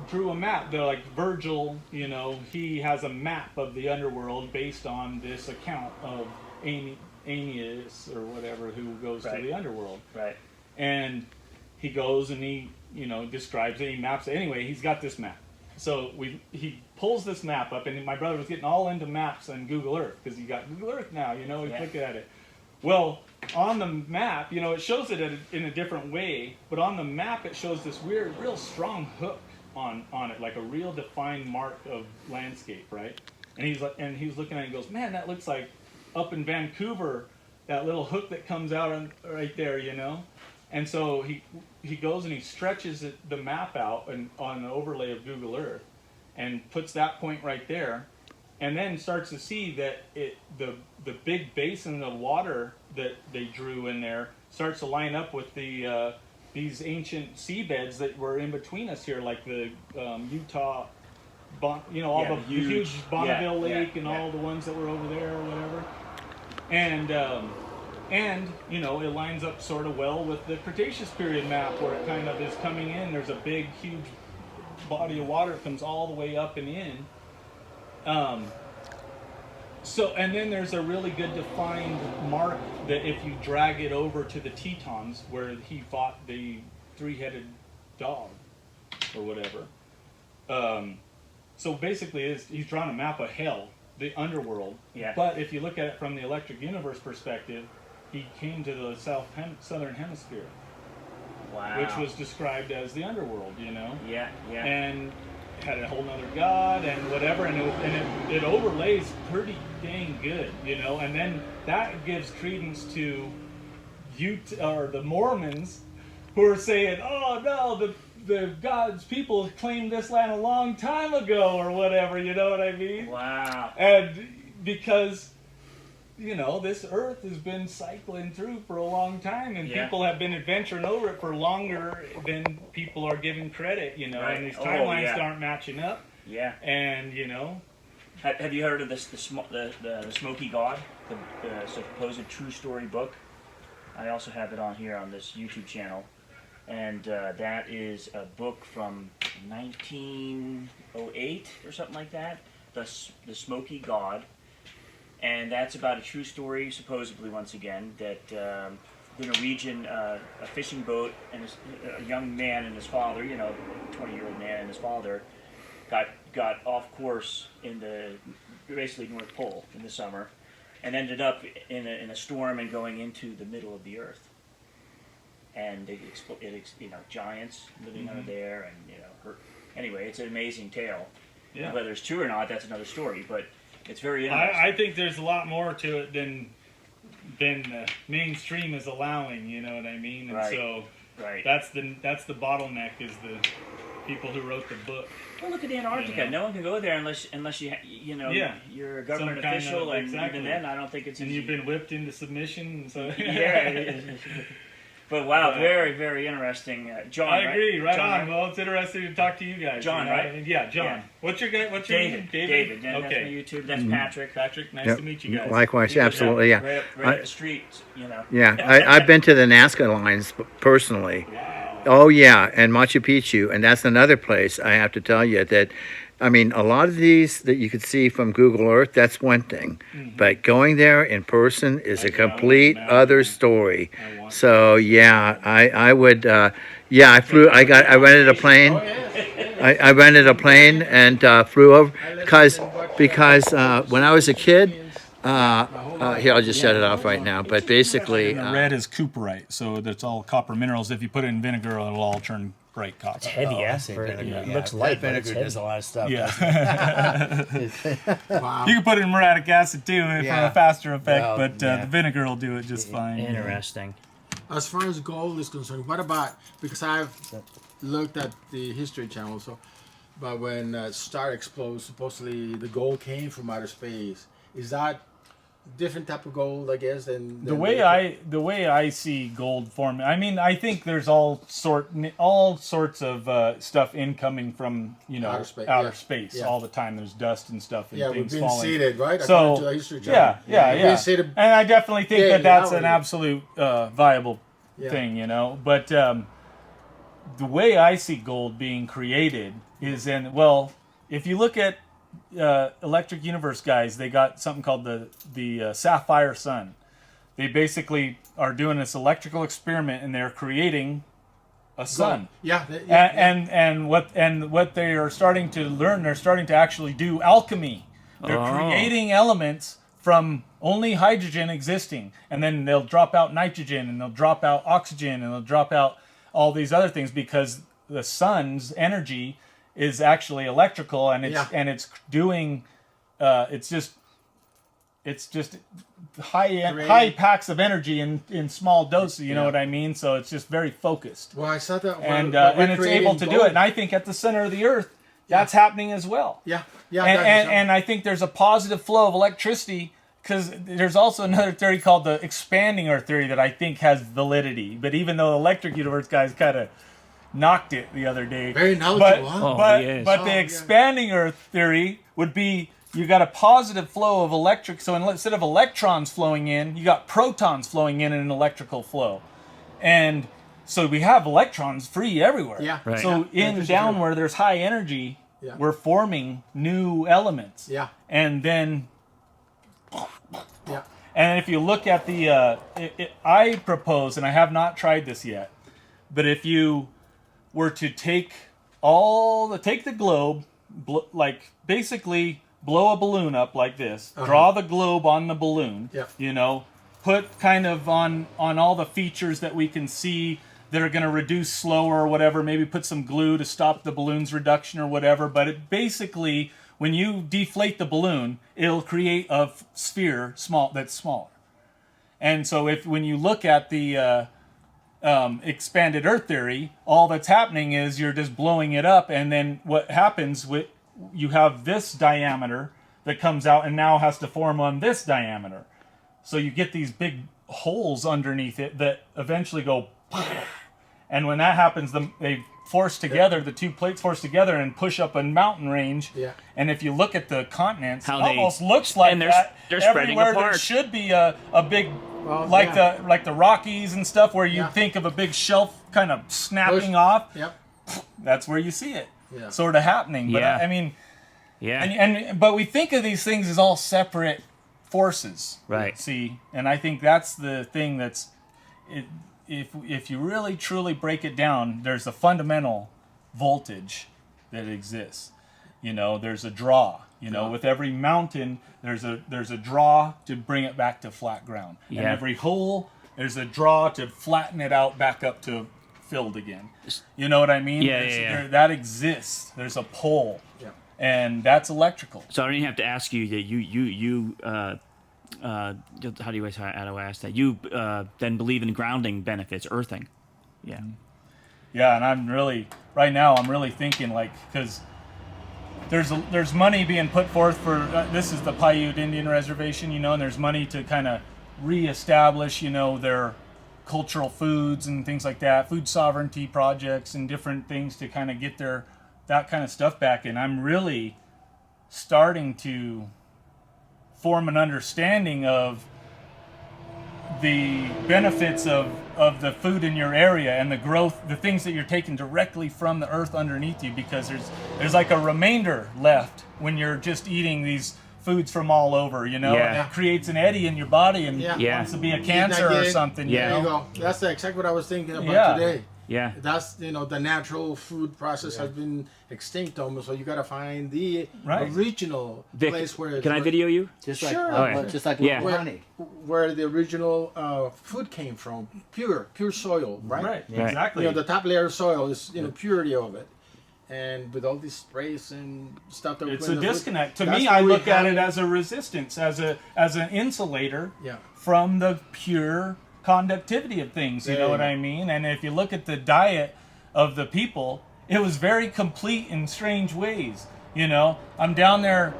drew a map. They're like Virgil, you know, he has a map of the underworld based on this account of Aeneas or whatever who goes to the underworld. Right. And he goes and he, you know, describes it, he maps it. Anyway, he's got this map. So he pulls this map up, and my brother was getting all into maps on Google Earth, because you got Google Earth now, you know, he's looking at it. Well, on the map, you know, it shows it in a different way, but on the map it shows this weird, real strong hook on it, like a real defined mark of landscape, right? And he was looking at it and goes, man, that looks like up in Vancouver, that little hook that comes out right there, you know? And so he goes and he stretches the map out on an overlay of Google Earth and puts that point right there, and then starts to see that the big basin of water that they drew in there starts to line up with these ancient seabeds that were in between us here, like the Utah, you know, all the huge Bonneville Lake and all the ones that were over there or whatever, and, you know, it lines up sort of well with the Cretaceous period map where it kind of is coming in. There's a big, huge body of water that comes all the way up and in. And then there's a really good defined mark that if you drag it over to the Tetons where he fought the three-headed dog or whatever. So basically he's drawn a map of hell, the underworld. Yeah. But if you look at it from the electric universe perspective, he came to the southern hemisphere. Wow. which was described as the underworld, you know? Yeah, yeah. And had a whole nother god and whatever, and it overlays pretty dang good, you know? And then that gives credence to or the Mormons, who are saying, oh no, the God's people claimed this land a long time ago or whatever, you know what I mean? Wow. And because, you know, this earth has been cycling through for a long time, and people have been adventuring over it for longer than people are giving credit, you know, Right. and these timelines aren't matching up. Yeah. And, you know. Have you heard of this, the Smoky God, the supposed true story book? I also have it on here on this YouTube channel. And that is a book from 1908 or something like that, the Smoky God. And that's about a true story, supposedly, once again, that the Norwegian, a fishing boat and a young man and his father, you know, 20-year-old man and his father, got off course in the basically North Pole in the summer, and ended up in a storm and going into the middle of the earth. And you know, giants living under there, and you know, anyway, it's an amazing tale. Yeah. Whether it's true or not, that's another story. But it's very interesting. I think there's a lot more to it than the mainstream is allowing. You know what I mean? And so that's the bottleneck, is the people who wrote the book. Well, look at Antarctica. You know? No one can go there unless you know, you're a government official, and even then, I don't think it's. And easy. You've been whipped into submission. So yeah. But wow, very, very interesting, John. I agree. Right John, on. Well, it's interesting to talk to you guys. John, you know right? I mean? Yeah, John. Yeah. What's your name? David. Okay. That's my YouTube. That's Patrick. Patrick, nice to meet you guys. Likewise, absolutely. Yeah. Right up the street, you know. Yeah, I've been to the Nazca lines personally. Wow. Oh yeah, and Machu Picchu, and that's another place I have to tell you that. I mean, a lot of these that you could see from Google Earth, that's one thing. Mm-hmm. But going there in person is a complete other story. So, yeah, I would, I rented a plane. I rented a plane and flew over because when I was a kid, here, I'll just shut it off right now. But basically... the red is cooperite, so that's all copper minerals. If you put it in vinegar, it'll all turn bright copper. It's heavy, It looks light, but Vinegar does a lot of stuff. Yeah. Wow. You can put it in muriatic acid too for a faster effect, Well, but the vinegar will do it just fine. Interesting. As far as gold is concerned, what about, because I've looked at the History Channel, but when Star explodes, supposedly the gold came from outer space. Is that different type of gold, I guess, than the way I see gold forming? I mean, I think there's all sorts of stuff incoming from outer space all the time. There's dust and stuff and things we've been falling. seeded, right? So According to the History Channel. Yeah. And I definitely think that's an absolute viable thing, you know. But the way I see gold being created is if you look at Electric Universe guys, they got something called the Sapphire Sun. They basically are doing this electrical experiment, and they're creating a sun. And what they are starting to learn, they're starting to actually do alchemy. They're creating elements from only hydrogen existing, and then they'll drop out nitrogen, and they'll drop out oxygen, and they'll drop out all these other things, because the sun's energy is actually electrical, and it's doing it's just high packs of energy in small doses, you know what I mean? So it's just very focused. Well, I saw that, and it's able to do it. And I think at the center of the earth, that's happening as well. And I think there's a positive flow of electricity, because there's also another theory called the expanding earth theory that I think has validity. But even though the Electric Universe guys kind of knocked it the other day. Very knowledgeable. But the expanding Earth theory would be, you got a positive flow of electric. So instead of electrons flowing in, you got protons flowing in an electrical flow, and so we have electrons free everywhere. Yeah. Right. So down where there's high energy, we're forming new elements. Yeah. And then. Yeah. And if you look at I propose, and I have not tried this yet, but if you were to take the globe, basically blow a balloon up like this, draw the globe on the balloon, put kind of on all the features that we can see that are going to reduce slower or whatever, maybe put some glue to stop the balloon's reduction or whatever. But it basically, when you deflate the balloon, it'll create a sphere that's smaller. And so when you look at the expanded Earth theory, all that's happening is you're just blowing it up, and then what happens with you have this diameter that comes out and now has to form on this diameter. So you get these big holes underneath it that eventually go, and when that happens, they force together, the two plates force together and push up a mountain range. Yeah. And if you look at the continents, How it almost looks like and they're spreading everywhere apart. there should be a big, Well, like yeah. the Rockies and stuff, where you Yeah. think of a big shelf kind of snapping Push. off. Yep. That's where you see it, Yeah. sort of happening. But Yeah. I mean, Yeah. but we think of these things as all separate forces. Right. See, and I think that's the thing that's, if you really truly break it down, there's a fundamental voltage that exists. You know, there's a draw. You know, with every mountain, there's a draw to bring it back to flat ground, and Yeah. every hole, there's a draw to flatten it out back up to filled again. You know what I mean? Yeah, yeah, yeah. That exists. There's a pole, Yeah. and that's electrical. So I don't even have to ask you that you how do I ask that? You then believe in grounding benefits, earthing. Yeah. Yeah, and I'm really right now. I'm really thinking because there's money being put forth for this is the Paiute Indian Reservation, you know, and there's money to kind of reestablish, you know, their cultural foods and things like that, food sovereignty projects and different things to kind of get that kind of stuff back. And I'm really starting to form an understanding of the benefits of the food in your area and the growth, the things that you're taking directly from the earth underneath you, because there's like a remainder left when you're just eating these foods from all over, you know. Yeah. It creates an eddy in your body and Yeah. wants to be a cancer or something. Yeah. There You you know? go. That's exactly what I was thinking about Yeah. today. Yeah. That's the natural food process has been extinct almost. So you got to find the Right. original Vic, place where can I video you? Just like Sure. Okay. just like Yeah. with honey. where the original food came from, pure soil, right? Right. Right. Exactly. You know, the top layer of soil is purity of it, and with all these sprays and stuff that we It's put a in the food, disconnect. To that's me, why I we look at have- it as a resistance, as an insulator Yeah. from the pure conductivity of things. You There know you what go. I mean? And if you look at the diet of the people, it was very complete in strange ways. You know, I'm down there.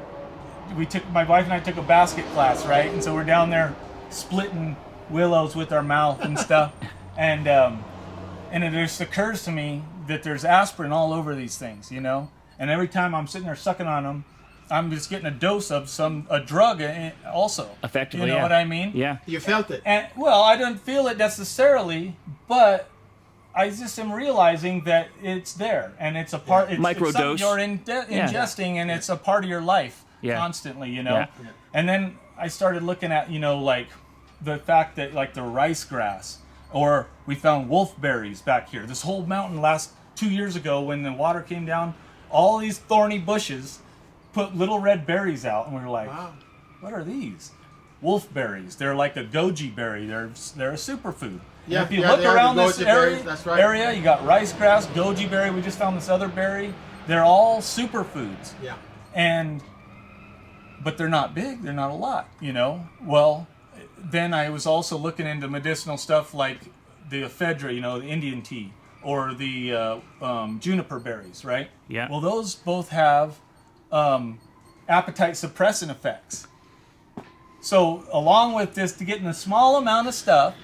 My wife and I took a basket class, right? And so we're down there splitting willows with our mouth and stuff, and it just occurs to me that there's aspirin all over these things, you know. And every time I'm sitting there sucking on them, I'm just getting a dose of a drug also. Effectively, you know yeah. what I mean? Yeah. You felt it. And well, I don't feel it necessarily, but I just am realizing that it's there, and it's a part. It's Microdose. something you're ingesting, and it's a part of your life Yeah. constantly. You know. Yeah. And then I started looking at like the fact that like the rice grass, or we found wolfberries back here. This whole mountain last 2 years ago when the water came down, all these thorny bushes put little red berries out, and we were like, Wow. what are these? Wolfberries. They're like a goji berry. They're a superfood. Yeah, And if you yeah, look they are around the this goji area, berries, that's right. you got rice grass, goji berry. We just found this other berry. They're all superfoods. Yeah. But they're not big. They're not a lot, you know. Well, then I was also looking into medicinal stuff like the ephedra, you know, the Indian tea, or the juniper berries, right? Yeah. Well, those both have appetite suppressant effects. So along with this, to get in a small amount of stuff,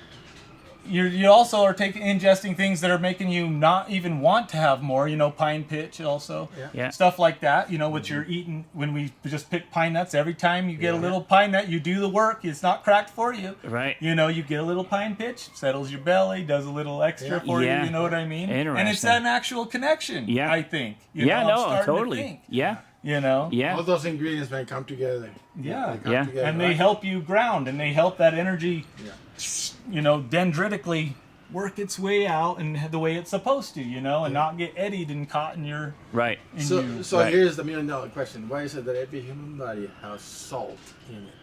you also are ingesting things that are making you not even want to have more. You know, pine pitch also, Yeah. stuff like that. You know, what you're eating when we just pick pine nuts. Every time you get a little pine nut, you do the work. It's not cracked for you. Right. You know, you get a little pine pitch, settles your belly, does a little extra for Yeah. you. You know what I mean? And it's Interesting. an actual connection. Yeah. I think. You Yeah. know, I'm No. starting to Totally. think, Yeah. you know. Yeah. All those ingredients may come together. Yeah. They come Yeah. together, And they right? help you ground, and they help that energy, Yeah. you know, dendritically work its way out and the way it's supposed to, you know, and not get eddied and caught in your. Right. In So, you. so Right. here's the $1 million question. Why is it that every human body has salt in it?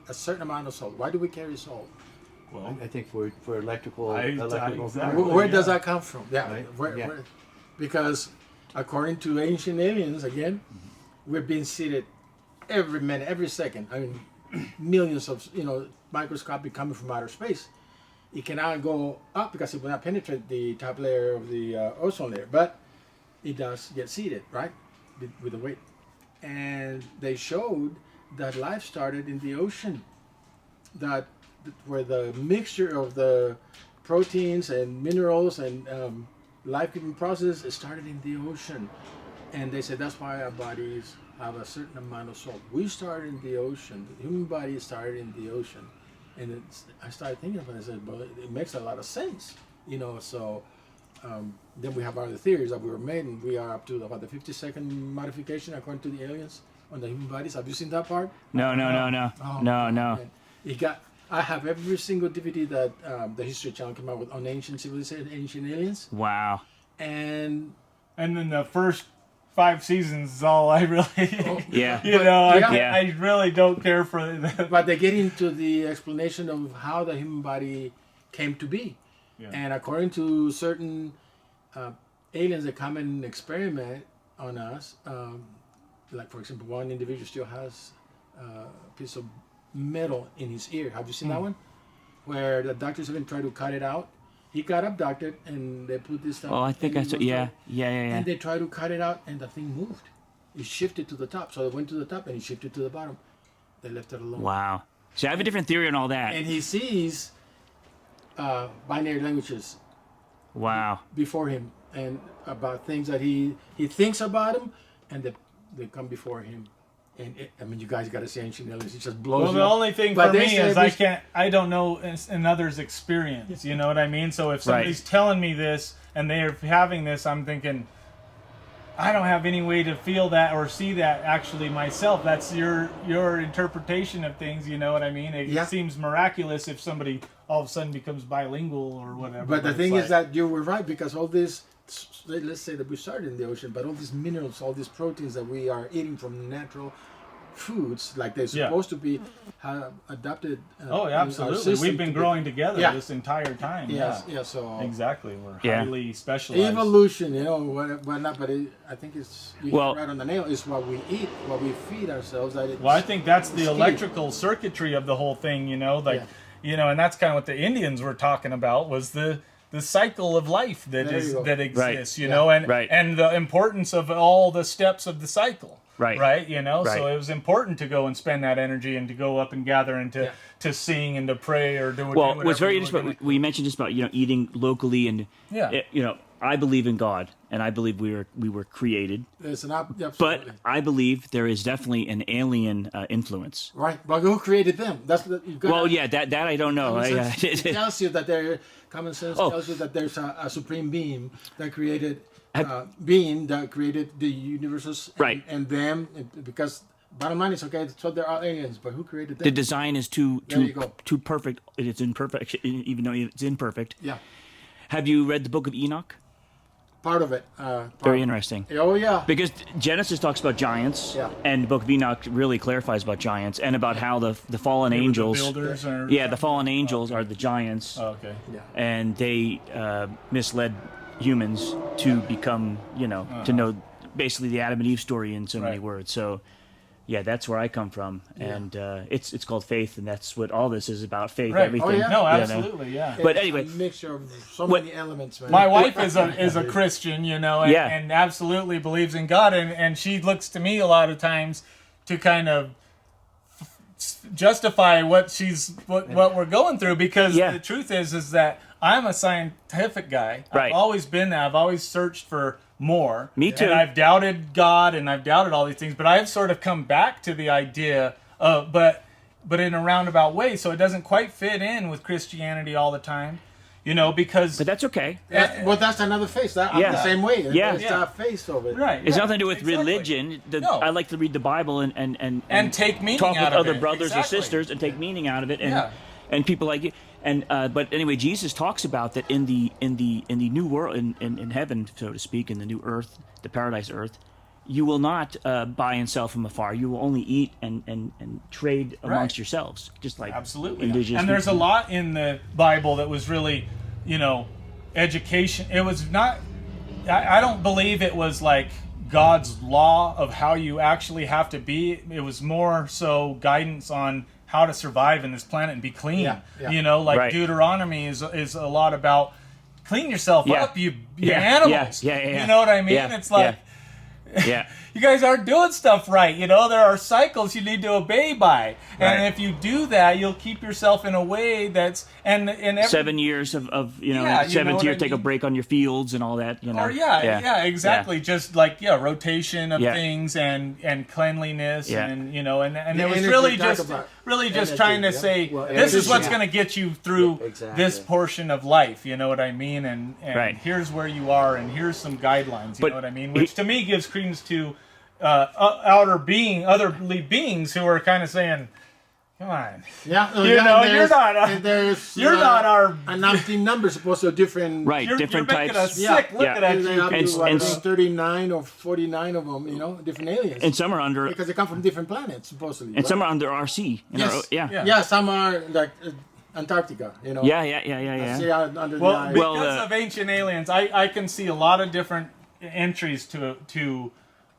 A certain amount of salt. Why do we carry salt? Well, I think for electrical. exactly. Where does yeah. that come from? Yeah, Right, where, because according to ancient aliens, again, we're being seeded every minute, every second. I mean, millions of microscopic coming from outer space. It cannot go up because it will not penetrate the top layer of the ozone layer, but it does get seeded, right, with the weight. And they showed that life started in the ocean, that where the mixture of the proteins and minerals and life-giving processes started in the ocean. And they said that's why our bodies have a certain amount of salt. We started in the ocean. The human body started in the ocean. And I started thinking about it. I said, well, it makes a lot of sense, so then we have other theories that we were made, and we are up to about the 52nd modification according to the aliens on the human bodies. Have you seen that part? No. Oh, No. man. I have every single DVD that the History Channel came out with on ancient civilizations, ancient aliens, Wow. and And then the first 5 seasons is all I really, Yeah. I really don't care for that. but they get into the explanation of how the human body came to be. Yeah. And according to certain aliens that come and experiment on us, like for example, one individual still has a piece of metal in his ear. Have you seen that one? Where the doctors even tried to cut it out. He got abducted and they put this stuff. Oh, I think I saw. Yeah. And they tried to cut it out and the thing moved. It shifted to the top. So it went to the top and it shifted to the bottom. They left it alone. Wow. See, I have a different theory on all that. And he sees binary languages Wow. before him and about things that he thinks about them, and they come before him. And you guys got to see Ancient Aliens. It just blows. Well, the you up. only thing But for they me said is I don't know another's experience. You know what I mean? So if somebody's telling me this and they're having this, I'm thinking, I don't have any way to feel that or see that actually myself. That's your interpretation of things. You know what I mean? It seems miraculous if somebody all of a sudden becomes bilingual or whatever. But the it's thing like, is that you were right, because all this, let's say that we started in the ocean, but all these minerals, all these proteins that we are eating from natural foods, like they're supposed to be, have adapted. Oh, yeah, absolutely. We've been growing together this entire time. Yes, so exactly. We're highly specialized. evolution, whatnot. But I think it's Well- right on the nail. Is what we eat, what we feed ourselves. Well, I think that's the electrical circuitry of the whole thing, and that's kind of what the Indians were talking about, was the cycle of life that exists, and the importance of all the steps of the cycle. Right. So it was important to go and spend that energy and to go up and gather and to sing and to pray or do whatever. Well, what's very interesting, we mentioned just about eating locally, and I believe in God, and I believe we were created. But I believe there is definitely an alien influence. Right, but who created them? That's that I don't know. It tells you that common sense tells you that there's a supreme being that created the universes, and them, because bottom line is so there are aliens, but who created them? The design is too perfect. It's imperfect, even though it's imperfect. Yeah. Have you read the Book of Enoch? Part of it. Very interesting. Oh yeah. Because Genesis talks about giants, and the Book of Enoch really clarifies about giants and about how the fallen angels. The builders are... the fallen angels are the giants. Oh, okay. Yeah. And they misled humans to become, to know basically the Adam and Eve story in so many words. So, that's where I come from, and it's called faith, and that's what all this is about, faith. Right. Everything. Oh, yeah. No, absolutely, yeah. But anyway, It's a mixture of so many elements, man. My wife is a Christian, and absolutely believes in God, and she looks to me a lot of times to kind of justify what we're going through, because the truth is that I'm a scientific guy. I've always been that. I've always searched for more. Me too. And I've doubted God, and I've doubted all these things, but I've sort of come back to the idea of, but in a roundabout way, so it doesn't quite fit in with Christianity all the time, because... But that's okay. That's another face. I'm the same way. It's a face of it. Right. It's nothing to do with religion. I like to read the Bible and take meaning talk out with of other it. brothers Exactly. or sisters and take meaning out of it, and people like you. And but anyway, Jesus talks about that in the new world, in heaven, so to speak, in the new earth, the paradise earth, you will not buy and sell from afar. You will only eat and trade amongst Right. yourselves, just like Absolutely. indigenous And there's a people. lot in the Bible that was really, education. It was not, I don't believe it was like God's law of how you actually have to be. It was more so guidance on how to survive in this planet and be clean. Yeah. Like Right. Deuteronomy is a lot about clean yourself Yeah. up, you Yeah. animals. Yeah. You know what I mean? Yeah. It's like, Yeah. you guys aren't doing stuff right. There are cycles you need to obey by, and Right. if you do that, you'll keep yourself in a way that's and every, 7 years of Yeah, you know seventh what year, I take a mean? break on your fields and all that. Or exactly. Just like rotation of Yeah. things and cleanliness Yeah. and and The it was energy, really talk just about just energy, trying to yeah. say Well, this is energy, what's yeah. going to get you through Yeah, exactly. this portion of life. You know what I mean? And Right. here's where you are, and here's some guidelines. You But know what I mean? Which to me gives credence to otherly beings who are kind of saying, "Come on, Yeah, You know, you're not a- and there's you're not our." an empty number supposed to different. Right, You're different making types. us sick Yeah. looking Yeah. at They you. have And- to, and- 39 or 49 of them, different aliens. And some are under, because they come from different planets, supposedly. and some are under our sea. Yes. Yeah. Yeah, some are like Antarctica, Yeah. See, under Well, the because Well, of ancient aliens, I can see a lot of different entries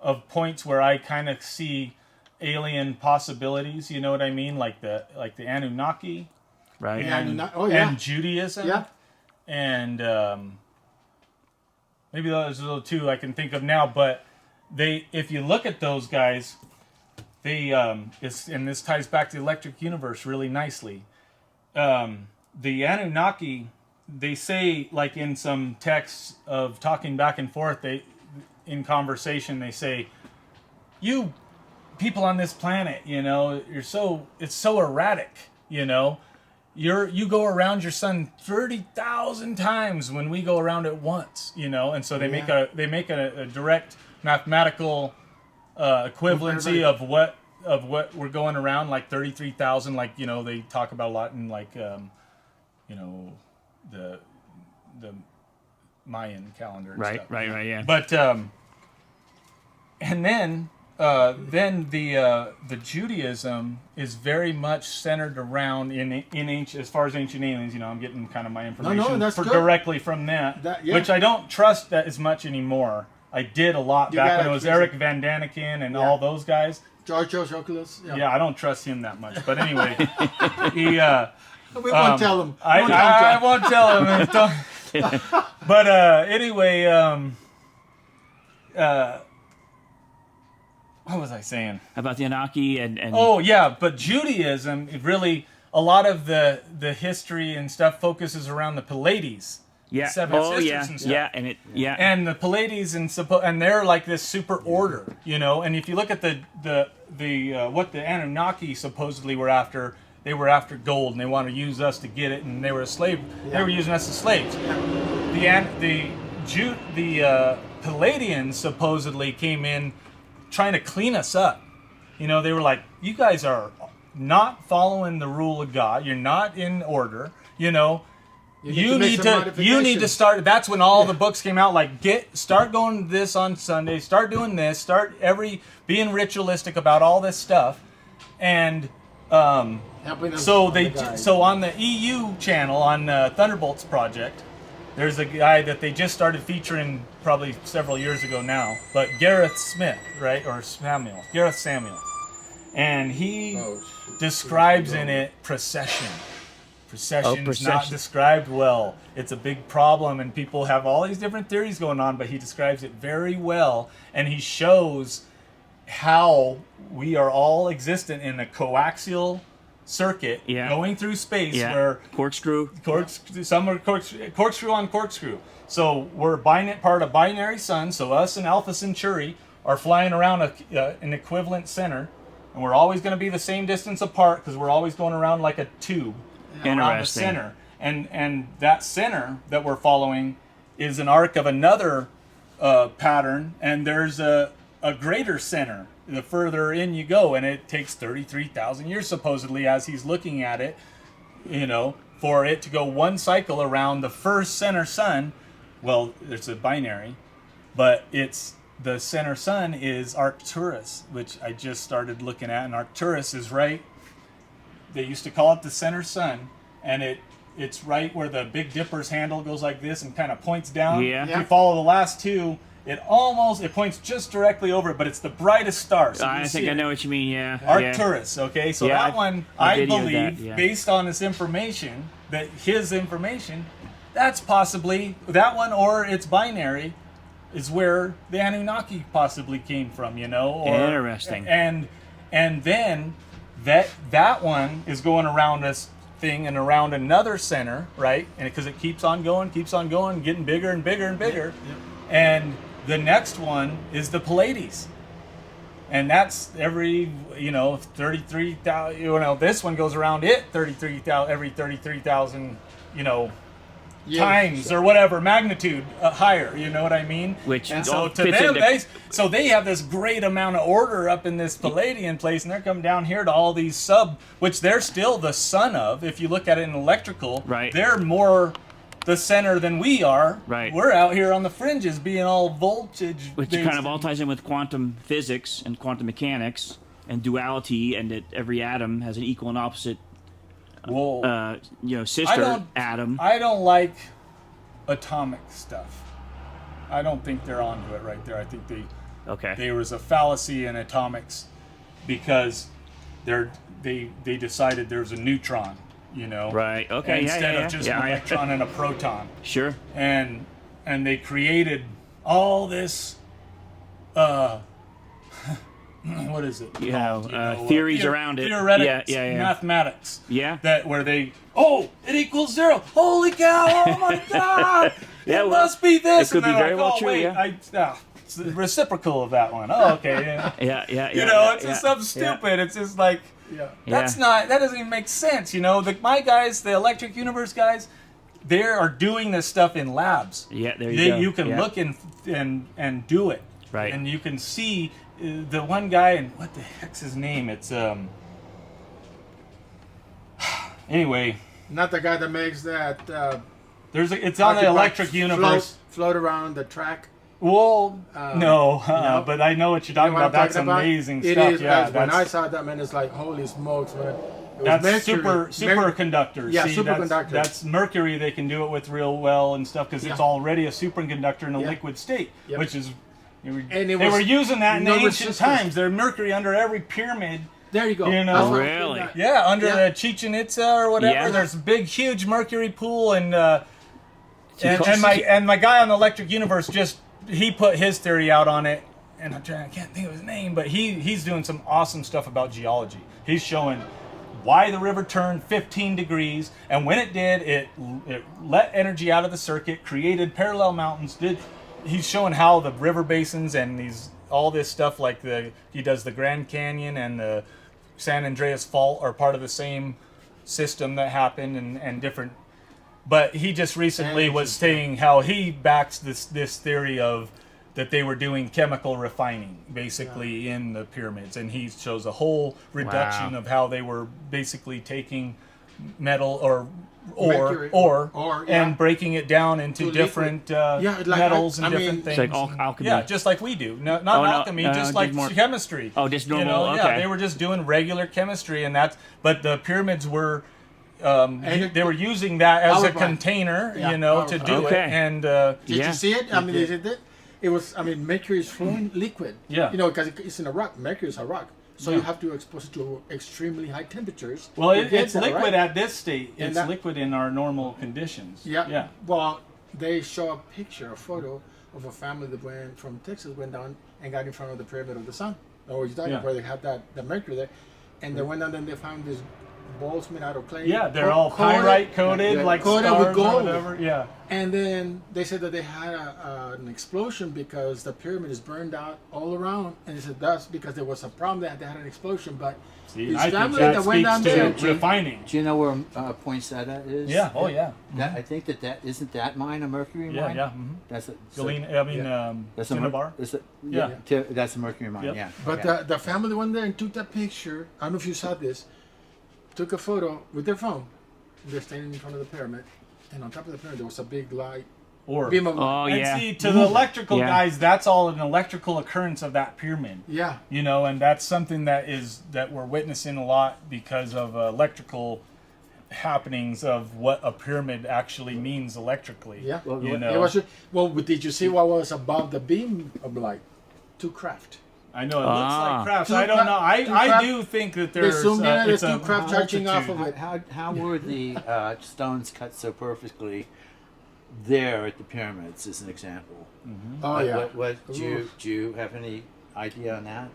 of points where I kind of see alien possibilities. You know what I mean? Like the Anunnaki Right. Yeah. and, Oh, yeah. and Judaism. Yeah. And maybe those are the two I can think of now. But if you look at those guys, and this ties back to the electric universe really nicely. The Anunnaki, they say, like in some texts of talking back and forth, in conversation they say, "You people on this planet, it's so erratic, you go around your sun 30,000 times when we go around it once, and so they make a direct mathematical equivalency of what we're going around, like 33,000, like they talk about a lot in like the Mayan calendar and Right. stuff. Yeah. But and then the Judaism is very much centered around in ancient, as far as ancient aliens. I'm getting kind of my information that's good. directly from that, Yeah. which I don't trust that as much anymore. I did a lot You back gotta when it was choose Eric Van Daniken and all those guys. George Oculus. Yeah, I don't trust him that much. But anyway, he. We won't tell them. I won't tell him. Don't. But anyway, what was I saying? About the Anunnaki and Oh yeah, but Judaism, it really, a lot of the history and stuff focuses around the Pleiades. yeah. Seven Oh sisters yeah. and stuff. Yeah. And the Pleiades and they're like this super order, And if you look at the what the Anunnaki supposedly were after, they were after gold and they want to use us to get it, and they were a slave. They were using us as slaves. The Palladians supposedly came in trying to clean us up. They were like, you guys are not following the rule of God. You're not in order. You need to start. That's when all the books came out. Like, start going to this on Sunday. Start doing this. Start being ritualistic about all this stuff. And so on the EU channel on Thunderbolts Project, there's a guy that they just started featuring probably several years ago now, but Gareth Smith, right, or Gareth Samuel, and he describes in it procession. Procession's not described well. It's a big problem, and people have all these different theories going on, but he describes it very well, and he shows how we are all existent in a coaxial circuit going through space where corkscrew some are corkscrew on corkscrew. So we're part of binary sun, so us and Alpha Centauri are flying around an equivalent center, and we're always going to be the same distance apart because we're always going around like a tube around the center. And that center that we're following is an arc of another pattern, and there's a greater center the further in you go, and it takes 33,000 years supposedly, as he's looking at it, for it to go one cycle around the first center sun. Well, it's a binary, but it's the center sun is Arcturus, which I just started looking at, and Arcturus is right. They used to call it the center sun, and it's right where the Big Dipper's handle goes like this and kind of points down. Yeah. If you follow the last two, it points just directly over it, but it's the brightest star. So I think I know what you mean. Yeah. Arcturus. Okay, so Yeah, that one I I videoed believe, that, yeah. based on this information, that his information, that's possibly that one, or it's binary, is where the Anunnaki possibly came from. Interesting. And then that one is going around this thing and around another center, right? And because it keeps on going, getting bigger and bigger and bigger. Yep. And the next one is the Pleiades. And that's every 33,000. This one goes around it 33,000 every 33,000. Times or whatever magnitude higher. You know what I mean? Which and all so to fits them, into- they have this great amount of order up in this Palladian place, and they're coming down here to all these which they're still the son of. If you look at it in electrical, Right. they're more the center than we are. Right. We're out here on the fringes, being all voltage. Which kind of all ties in with quantum physics and quantum mechanics and duality, and that every atom has an equal and opposite sister atom. I don't like atomic stuff. I don't think they're onto it right there. I think there was a fallacy in atomics because they decided there's a neutron, Right. Okay. instead of just an electron and a proton. Sure. And they created all this what is it? Theories around it. Theoretics, Yeah. mathematics. Yeah. That where it equals 0. Holy cow! Oh my God! Yeah, it well, must be this. it could and be then very well true, wait, yeah. it's the reciprocal of that one. Oh, okay. Yeah. Yeah. It's just something stupid. It's just like that doesn't even make sense. My guys, the Electric Universe guys, they are doing this stuff in labs. Yeah, there you go. You can look and do it. Right. And you can see the one guy, and what the heck's his name? It's anyway. Not the guy that makes that. It's on the Electric Universe. Float around the track. Well, no, no? But I know what you're talking You know about. what I'm That's talking about? amazing It stuff. is, Yeah, when I saw that, man, it's like, holy smokes, man. that's Mercury. superconductors. Yeah, See, superconductor. That's mercury. They can do it with real well and stuff because it's already a superconductor in a liquid state, which is. They were using that in the ancient times. There's mercury under every pyramid. There you go. That's what Really? I'm thinking. Yeah, under the Chichen Itza or whatever. Yeah. There's a big, huge mercury pool, and my guy on the Electric Universe he put his theory out on it, and I can't think of his name, but he's doing some awesome stuff about geology. He's showing why the river turned 15 degrees, and when it did, it let energy out of the circuit, created parallel mountains. He's showing how the river basins and all this stuff, like he does the Grand Canyon and the San Andreas Fault are part of the same system that happened and different. But he just recently was saying how he backs this theory of that they were doing chemical refining basically in the pyramids, and he shows a whole reduction of how they were basically taking metal or ore and breaking it down into different metals and different things. It's like alchemy. Yeah, just like we do. Not alchemy, just like chemistry. Oh, just normal. Okay. Yeah, they were just doing regular chemistry, but the pyramids were. They were using that as a container, to do it. And did you see it? They did it. It was. Mercury is flowing liquid. Yeah. Because it's in a rock. Mercury is a rock. So you have to expose it to extremely high temperatures. Well, it's liquid at this state. It's liquid in our normal conditions. Yeah. Yeah. Well, they show a photo of a family that went from Texas, went down and got in front of the pyramid of the sun. Or you talking where they had the mercury there, and they went down and they found these balls made out of clay. Yeah, they're all pyrite coated, like coated stars with gold. or whatever. Yeah. And then they said that they had an explosion because the pyramid is burned out all around. And they said that's because there was a problem that they had an explosion. But See, his I think family that that went down speaks to there. refining. Do you know where Poinsettia is? Yeah. Oh, yeah. That, I think that isn't that mine a mercury mine? Yeah. Yeah. Mm-hmm. That's a, That's a Cinnabar. That's a mercury mine. Yep. Yeah. But okay. the family went there and took that picture. I don't know if you saw this. Took a photo with their phone. They're standing in front of the pyramid, and on top of the pyramid there was a big light orb. Beam of light. Oh, And yeah. see, to the electrical Yeah. guys, that's all an electrical occurrence of that pyramid. Yeah. You know, and that's something that we're witnessing a lot because of electrical happenings of what a pyramid actually means electrically. Yeah. You It know, was, well, did you see what was above the beam of light? Two craft. I know it looks Ah. like crafts. Two I don't know. two I craft- do think that They there's zoomed in and it's there's a two craft charging off of multitude. it. How were the stones cut so perfectly there at the pyramids, as an example? Oh, yeah. Do you have any idea on that?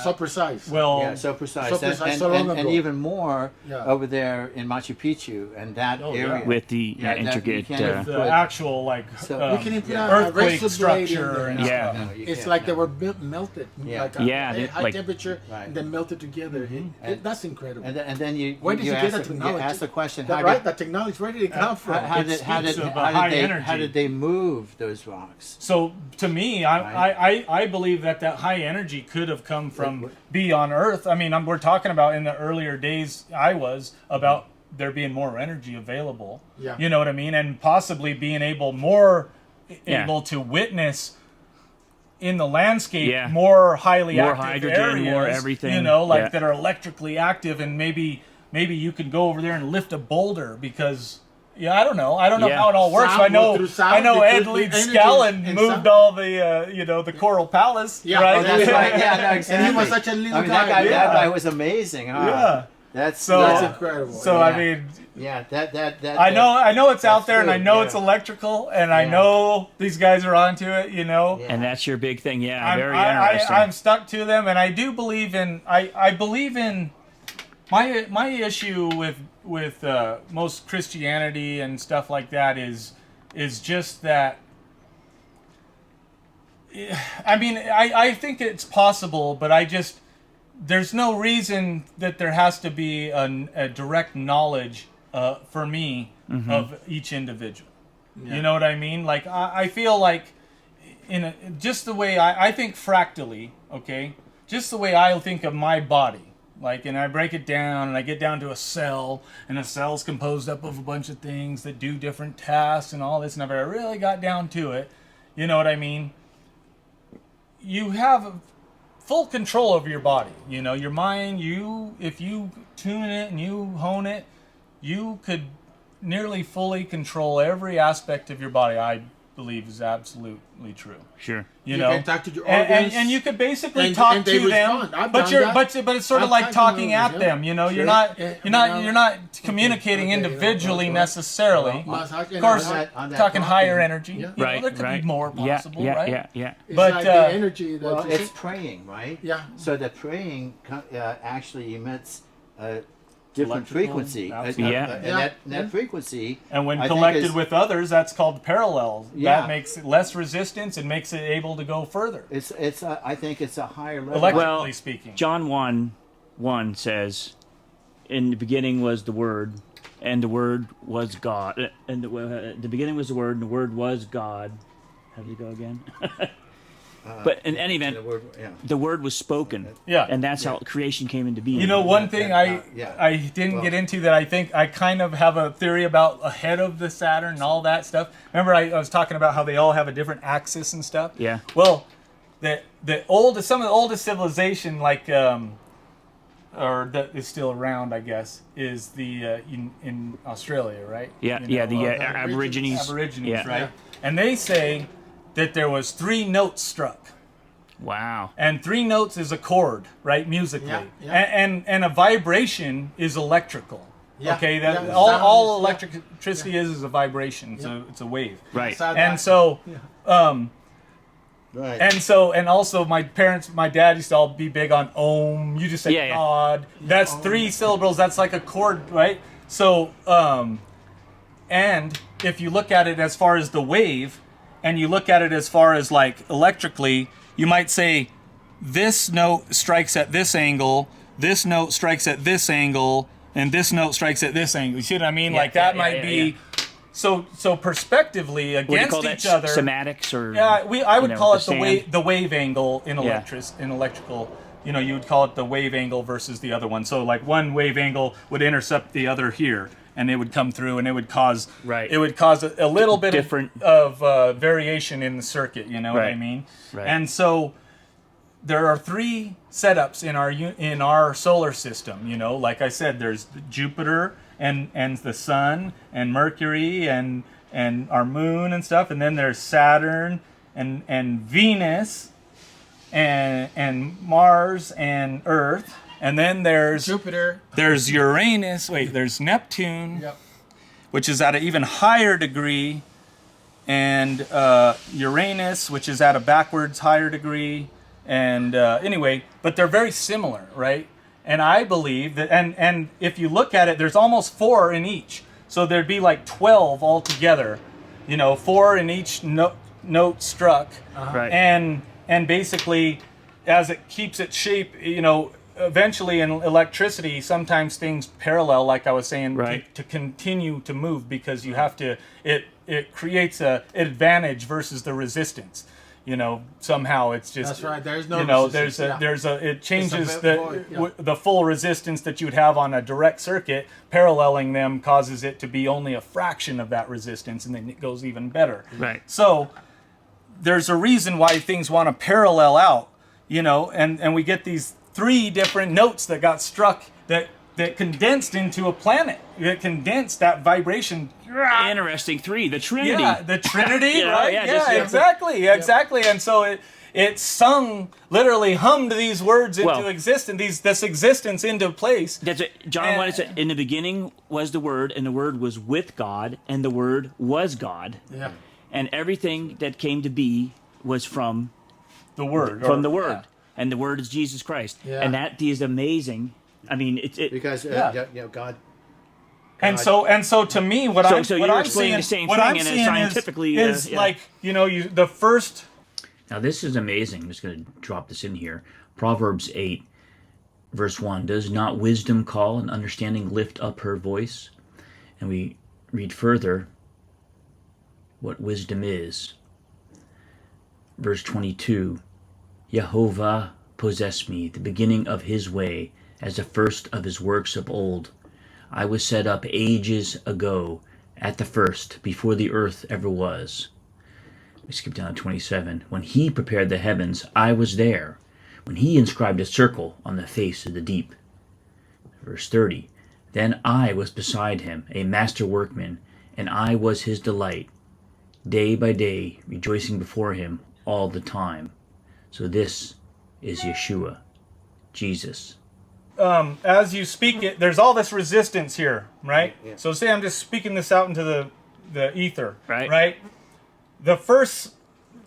So precise. Well, Yeah, so precise. So And- precise, and, so long and ago. even more Yeah. over there in Machu Picchu and that Oh, yeah. area. With the that you intricate, can't even the put- actual like So- we can even put yeah. a earthquake razor blade in structure there. and Yeah. stuff. No, you It's can't, like they no. were melted, Yeah. like a Yeah, they- high like- temperature, Right. and then melted together. And- That's incredible. And then you Where did you get ask that the, you technology? ask the question, That, how right? did, That technology, where did it come from? how It did, speaks of high energy. how did they move those rocks? So to me, I believe that high energy could have come from beyond Earth. I mean, we're talking about in the earlier days about there being more energy available. Yeah. You know what I mean, and possibly being able Yeah. able to witness in the landscape Yeah. more highly More active hydrogen, areas, more everything. You know, like Yeah. that are electrically active, and maybe you could go over there and lift a boulder because. Yeah, I don't know. I don't know Yeah. how it all works. Sound, but through sound, I know they Ed could Leeds energy Scallon and moved sound. all the the Coral Palace, Yeah. right? Oh, That's right. Yeah, no, exactly. And he was such a little I mean, guy. that Yeah. guy was amazing. Huh? Yeah. That's So That's incredible. So Yeah. I mean, yeah. That. I know it's out that's there, and I true, know yeah. it's electrical, and I Yeah. know these guys are onto it. You know, Yeah. and that's your big thing. Yeah, I'm, very interesting. I'm stuck to them, and I do believe in. I believe in my issue with most Christianity and stuff like that is just that. I mean, I think it's possible, but there's no reason that there has to be a direct knowledge for me of each individual. Yeah. You know what I mean? Like I feel like just the way I think fractally, okay? Just the way I think of my body. Like, and I break it down, and I get down to a cell, and a cell's composed up of a bunch of things that do different tasks and all this, and if I really got down to it, you know what I mean? You have full control over your body. You know, your mind, if you tune it and you hone it, you could nearly fully control every aspect of your body. I believe is absolutely true. Sure. You You know, can talk to your and, organs. and you could basically and- talk and they to them, respond. I've but done you're that. but it's sort of I've like talked to talking them, at yeah. them. You know, you're Sure. not Yeah, you're not communicating okay, individually right. necessarily. Well, Of course, on that talking higher talking, energy. yeah. You know, Right. there could right. be more possible, yeah, right? Yeah. It's but, like uh, the energy that Well, you it's see. praying, right? Yeah. So the praying actually emits a different Electrical, frequency. absolutely. Yeah. And Yeah. that frequency. And when I think collected is- with others, that's called parallel. Yeah. That makes it less resistance and makes it able to go further. It's I think it's a higher level. Electrically Well, speaking. John 1:1 says, "In the beginning was the Word, and the Word was God. And the beginning was the Word, and the Word was God." How does it go again? But in any event, The word, yeah. the Word was spoken. Yeah. And that's how creation came into being. You know, one thing I didn't Well- get into that I think I kind of have a theory about ahead of the Saturn and all that stuff. Remember, I was talking about how they all have a different axis and stuff. Yeah. Well, some of the oldest civilization, like or that is still around, I guess, is the in Australia, right? Yeah, You know, the Aborigines, Aborigines. Yeah. right? And they say that there was 3 notes struck. Wow. And 3 notes is a chord, right, musically. Yeah, yeah. And a vibration is electrical. Yeah, Okay, that yeah, all sound is- electricity is a vibration. It's a wave. Right. And so Right. and also my dad used to all be big on Om. You just say Yeah, yeah. God. That's 3 syllables. That's like a chord, right? So and if you look at it as far as the wave, and you look at it as far as like electrically, you might say this note strikes at this angle, this note strikes at this angle, and this note strikes at this angle. You see what I mean? Yeah, Like that yeah, might yeah, be yeah. so prospectively What do you against call that? each other. Semantics or Yeah, I would call it the the wave angle in Yeah. in electrical. You know, you would call it the wave angle versus the other one. So like one wave angle would intercept the other here, and it would come through, and it would cause Right. it would cause a little bit Different- of variation in the circuit. You know what I Right. mean? Right. And so there are 3 setups in our solar system. You know, like I said, there's Jupiter and the Sun and Mercury and our Moon and stuff, and then there's Saturn and Venus and Mars and Earth, and then there's Jupiter. there's Uranus. Wait, there's Neptune, Yep. which is at an even higher degree, and Uranus, which is at a backwards higher degree. And anyway, but they're very similar, right? And I believe that, and if you look at it, there's almost 4 in each. So there'd be like 12 altogether, you know, 4 in each note struck. Right. And basically, as it keeps its shape, you know, eventually in electricity, sometimes things parallel, like I was saying, Right. to continue to move, because you have to, it creates a advantage versus the resistance. You know, somehow it's just, That's right, there's no you know, resistance, it changes It's a void, yeah. the full resistance that you'd have on a direct circuit. Paralleling them causes it to be only a fraction of that resistance, and then it goes even better. Right. So there's a reason why things want to parallel out, you know, and we get these 3 different notes that got struck that condensed into a planet. That condensed that vibration. Interesting. 3, the Trinity. Yeah, the Trinity, Yeah, right? yeah, Yeah, just- exactly. And so it sung, literally hummed these words into Well- existence, this existence into place. That's it. John 1 said, in the beginning was the Word, and the Word was with God, and the Word was God. Yeah. And everything that came to be was from The word. the Word. And the Word is Jesus Christ. Yeah. And that is amazing. I mean, it Because Yeah. you know, God. And so to me, what I'm so what you're I'm explaining seeing, the same what thing I'm in a seeing scientifically, is yeah. like, you know, the first. Now, this is amazing. I'm just going to drop this in here. Proverbs 8, verse 1. Does not wisdom call and understanding lift up her voice? And we read further what wisdom is. Verse 22. Jehovah possess me, the beginning of his way, as the first of his works of old. I was set up ages ago, at the first, before the earth ever was. We skip down to 27. When he prepared the heavens, I was there. When he inscribed a circle on the face of the deep. Verse 30. Then I was beside him, a master workman, and I was his delight, day by day, rejoicing before him all the time. So this is Yeshua, Jesus. As you speak it, there's all this resistance here, right? Yeah. So say I'm just speaking this out into the ether, Right. Right? The first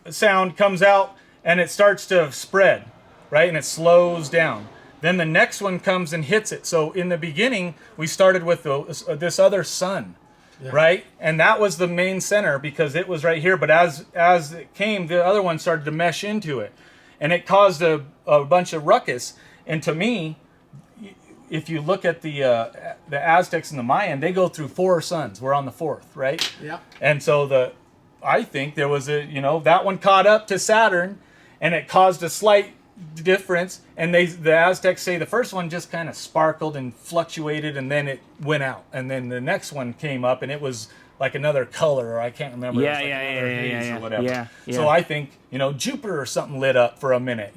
sound comes out and it starts to spread, right? And it slows down. Then the next one comes and hits it. So in the beginning, we started with this other sun, right? And that was the main center because it was right here. But as it came, the other one started to mesh into it, and it caused a bunch of ruckus. And to me, if you look at the Aztecs and the Mayan, they go through 4 suns. We're on the 4th, right? Yeah. And so I think there was that one caught up to Saturn, and it caused a slight difference. And the Aztecs say the first one just kind of sparkled and fluctuated, and then it went out. And then the next one came up, and it was like another color, or I can't remember. Yeah, it was like yeah, another yeah, haze yeah, or whatever. yeah, yeah. So I think Jupiter or something lit up for a minute,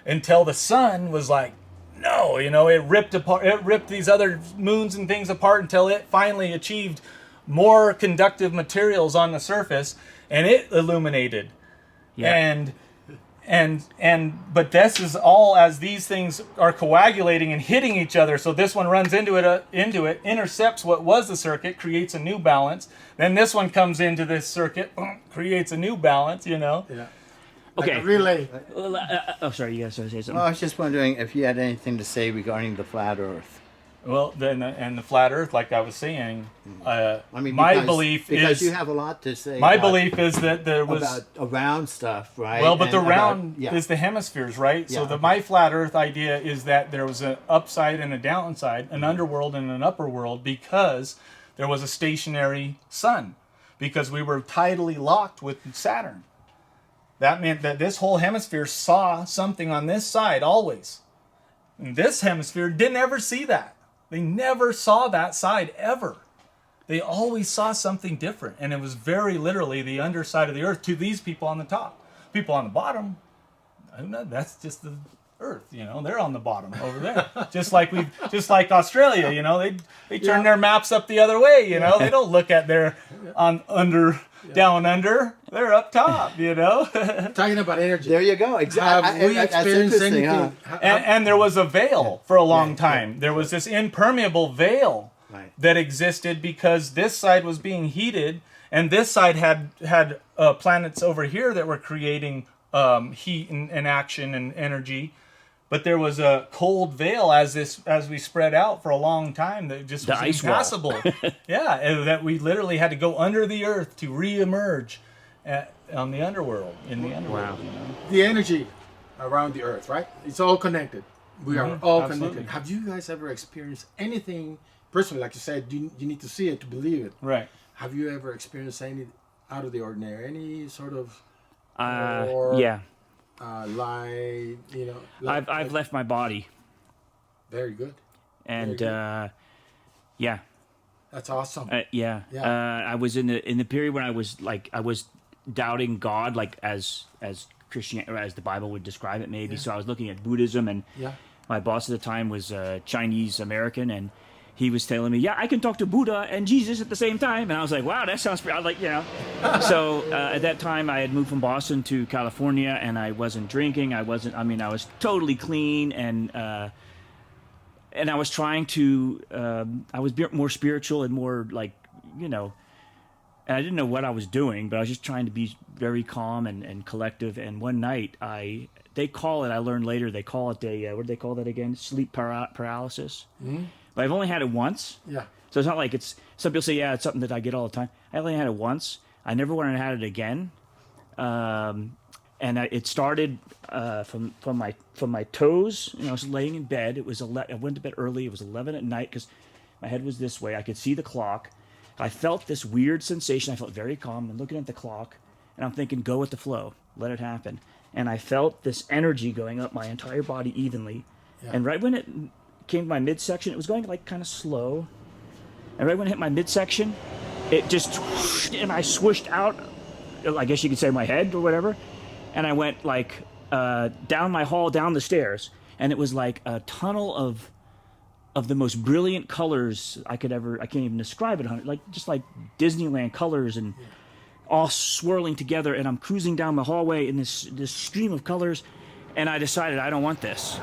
until the sun was like, no, it ripped apart. It ripped these other moons and things apart until it finally achieved more conductive materials on the surface, and it illuminated. Yeah. But this is all as these things are coagulating and hitting each other. So this one runs into it, intercepts what was the circuit, creates a new balance. Then this one comes into this circuit, creates a new balance. Yeah. Okay. Like a relay. Sorry, you guys want to say something? Well, I was just wondering if you had anything to say regarding the flat Earth. Well, then and the flat Earth, like I was saying, I mean, my belief because is you have a lot to say. my about- belief is that there was. about around stuff, right? Well, but And the about- round yeah. is the hemispheres, right? So Yeah. my flat Earth idea is that there was an upside and a downside, an underworld and an upper world, because there was a stationary sun, because we were tidally locked with Saturn. That meant that this whole hemisphere saw something on this side always. And this hemisphere didn't ever see that. They never saw that side ever. they always saw something different, and it was very literally the underside of the earth to these people on the top. People on the bottom, I don't know, that's just the earth, they're on the bottom over there. just like Australia, they turn their maps up the other way, they don't look at their down under, they're up top, Talking about energy. There you go. Exactly. Have we experienced anything? And there was a veil for a long time. There was this impermeable veil that existed because this side was being heated, and this side had planets over here that were creating heat and action and energy. But there was a cold veil as we spread out for a long time that just was impassable. Yeah, and that we literally had to go under the earth to re-emerge on the underworld. Wow. The energy around the earth, right? It's all connected. We are all Absolutely. connected. Have you guys ever experienced anything personally? Like you said, you need to see it to believe it. Right. Have you ever experienced any out of the ordinary? Any sort of Yeah. light? I've left my body, Very good. and yeah. That's awesome. Yeah. I was in the period when I was doubting God, like as Christian or as the Bible would describe it, maybe. So I was looking at Buddhism, and my boss at the time was Chinese American, and he was telling me, "Yeah, I can talk to Buddha and Jesus at the same time." And I was like, "Wow, that sounds pretty." I was like, So at that time, I had moved from Boston to California, and I wasn't drinking. I was totally clean, and I was trying to. I was more spiritual and more and I didn't know what I was doing, but I was just trying to be very calm and collective. And one night, I learned later, they call it what do they call that again? Sleep paralysis. Mm-hmm. But I've only had it once. Yeah. So it's not like some people say, yeah, it's something that I get all the time. I only had it once. I never wanted to have it again. It started from my toes. I was laying in bed. It was I went to bed early. It was 11 at night because my head was this way. I could see the clock. I felt this weird sensation. I felt very calm. I'm looking at the clock, and I'm thinking, go with the flow. Let it happen. And I felt this energy going up my entire body evenly. Yeah. And right when it came to my midsection, it was going kind of slow. And right when it hit my midsection, it just and I swished out, I guess you could say my head or whatever. And I went down my hall, down the stairs. And it was like a tunnel of the most brilliant colors I can't even describe it. Just like Disneyland colors and all swirling together. And I'm cruising down the hallway in this stream of colors. And I decided I don't want this.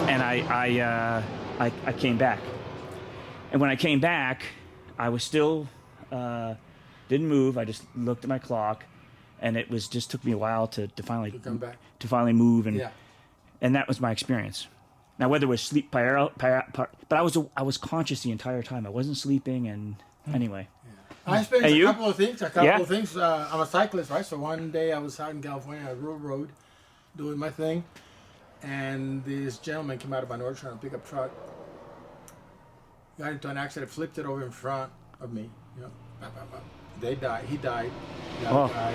And I came back. And when I came back, I was still, didn't move. I just looked at my clock, and it just took me a while to finally come back, to finally move, and that was my experience. Now, whether it was sleep but I was conscious the entire time. I wasn't sleeping, and anyway. I experienced a couple of things. I'm a cyclist, right? So one day I was out in California, I road, doing my thing, and this gentleman came out of an orchard on a pickup truck, got into an accident, flipped it over in front of me. They died. He died. The other guy,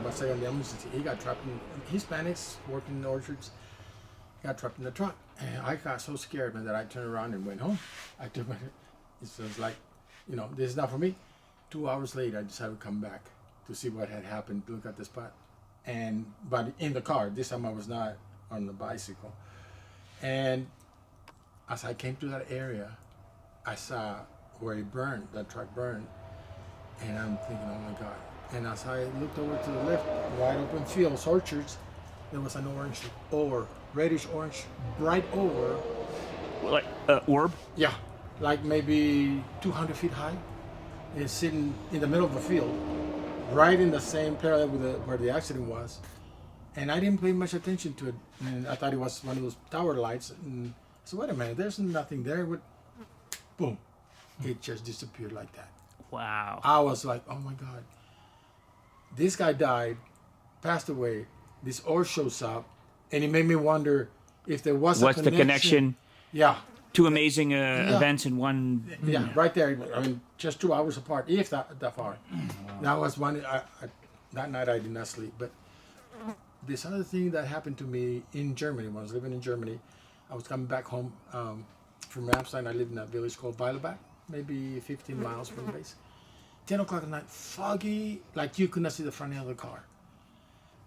was on the ambulance. He got trapped in Hispanics working in the orchards. Got trapped in the truck, and I got so scared, man, that I turned around and went home. It was like, this is not for me. 2 hours later, I decided to come back to see what had happened, look at the spot, but in the car. This time I was not on the bicycle, and as I came to that area, I saw where it burned, that truck burned, and I'm thinking, oh my God. And as I looked over to the left, wide open fields, orchards, there was an orange reddish orange, bright over. Like orb? Yeah, like maybe 200 feet high. It's sitting in the middle of the field, right in the same parallel with where the accident was. And I didn't pay much attention to it. And I thought it was one of those tower lights. And so wait a minute, there's nothing there. Boom, it just disappeared like that. Wow. I was like, oh my God. This guy died, passed away. This orb shows up, and it made me wonder if there was What's the connection? Yeah. Two amazing events in one. Yeah, right there. I mean, just 2 hours apart, if that far. Wow. That was one. That night I did not sleep. But this other thing that happened to me in Germany, when I was living in Germany, I was coming back home from Ramstein. I lived in a village called Beilebach. maybe 15 miles from the base. 10 o'clock at night, foggy, like you could not see the front end of the car.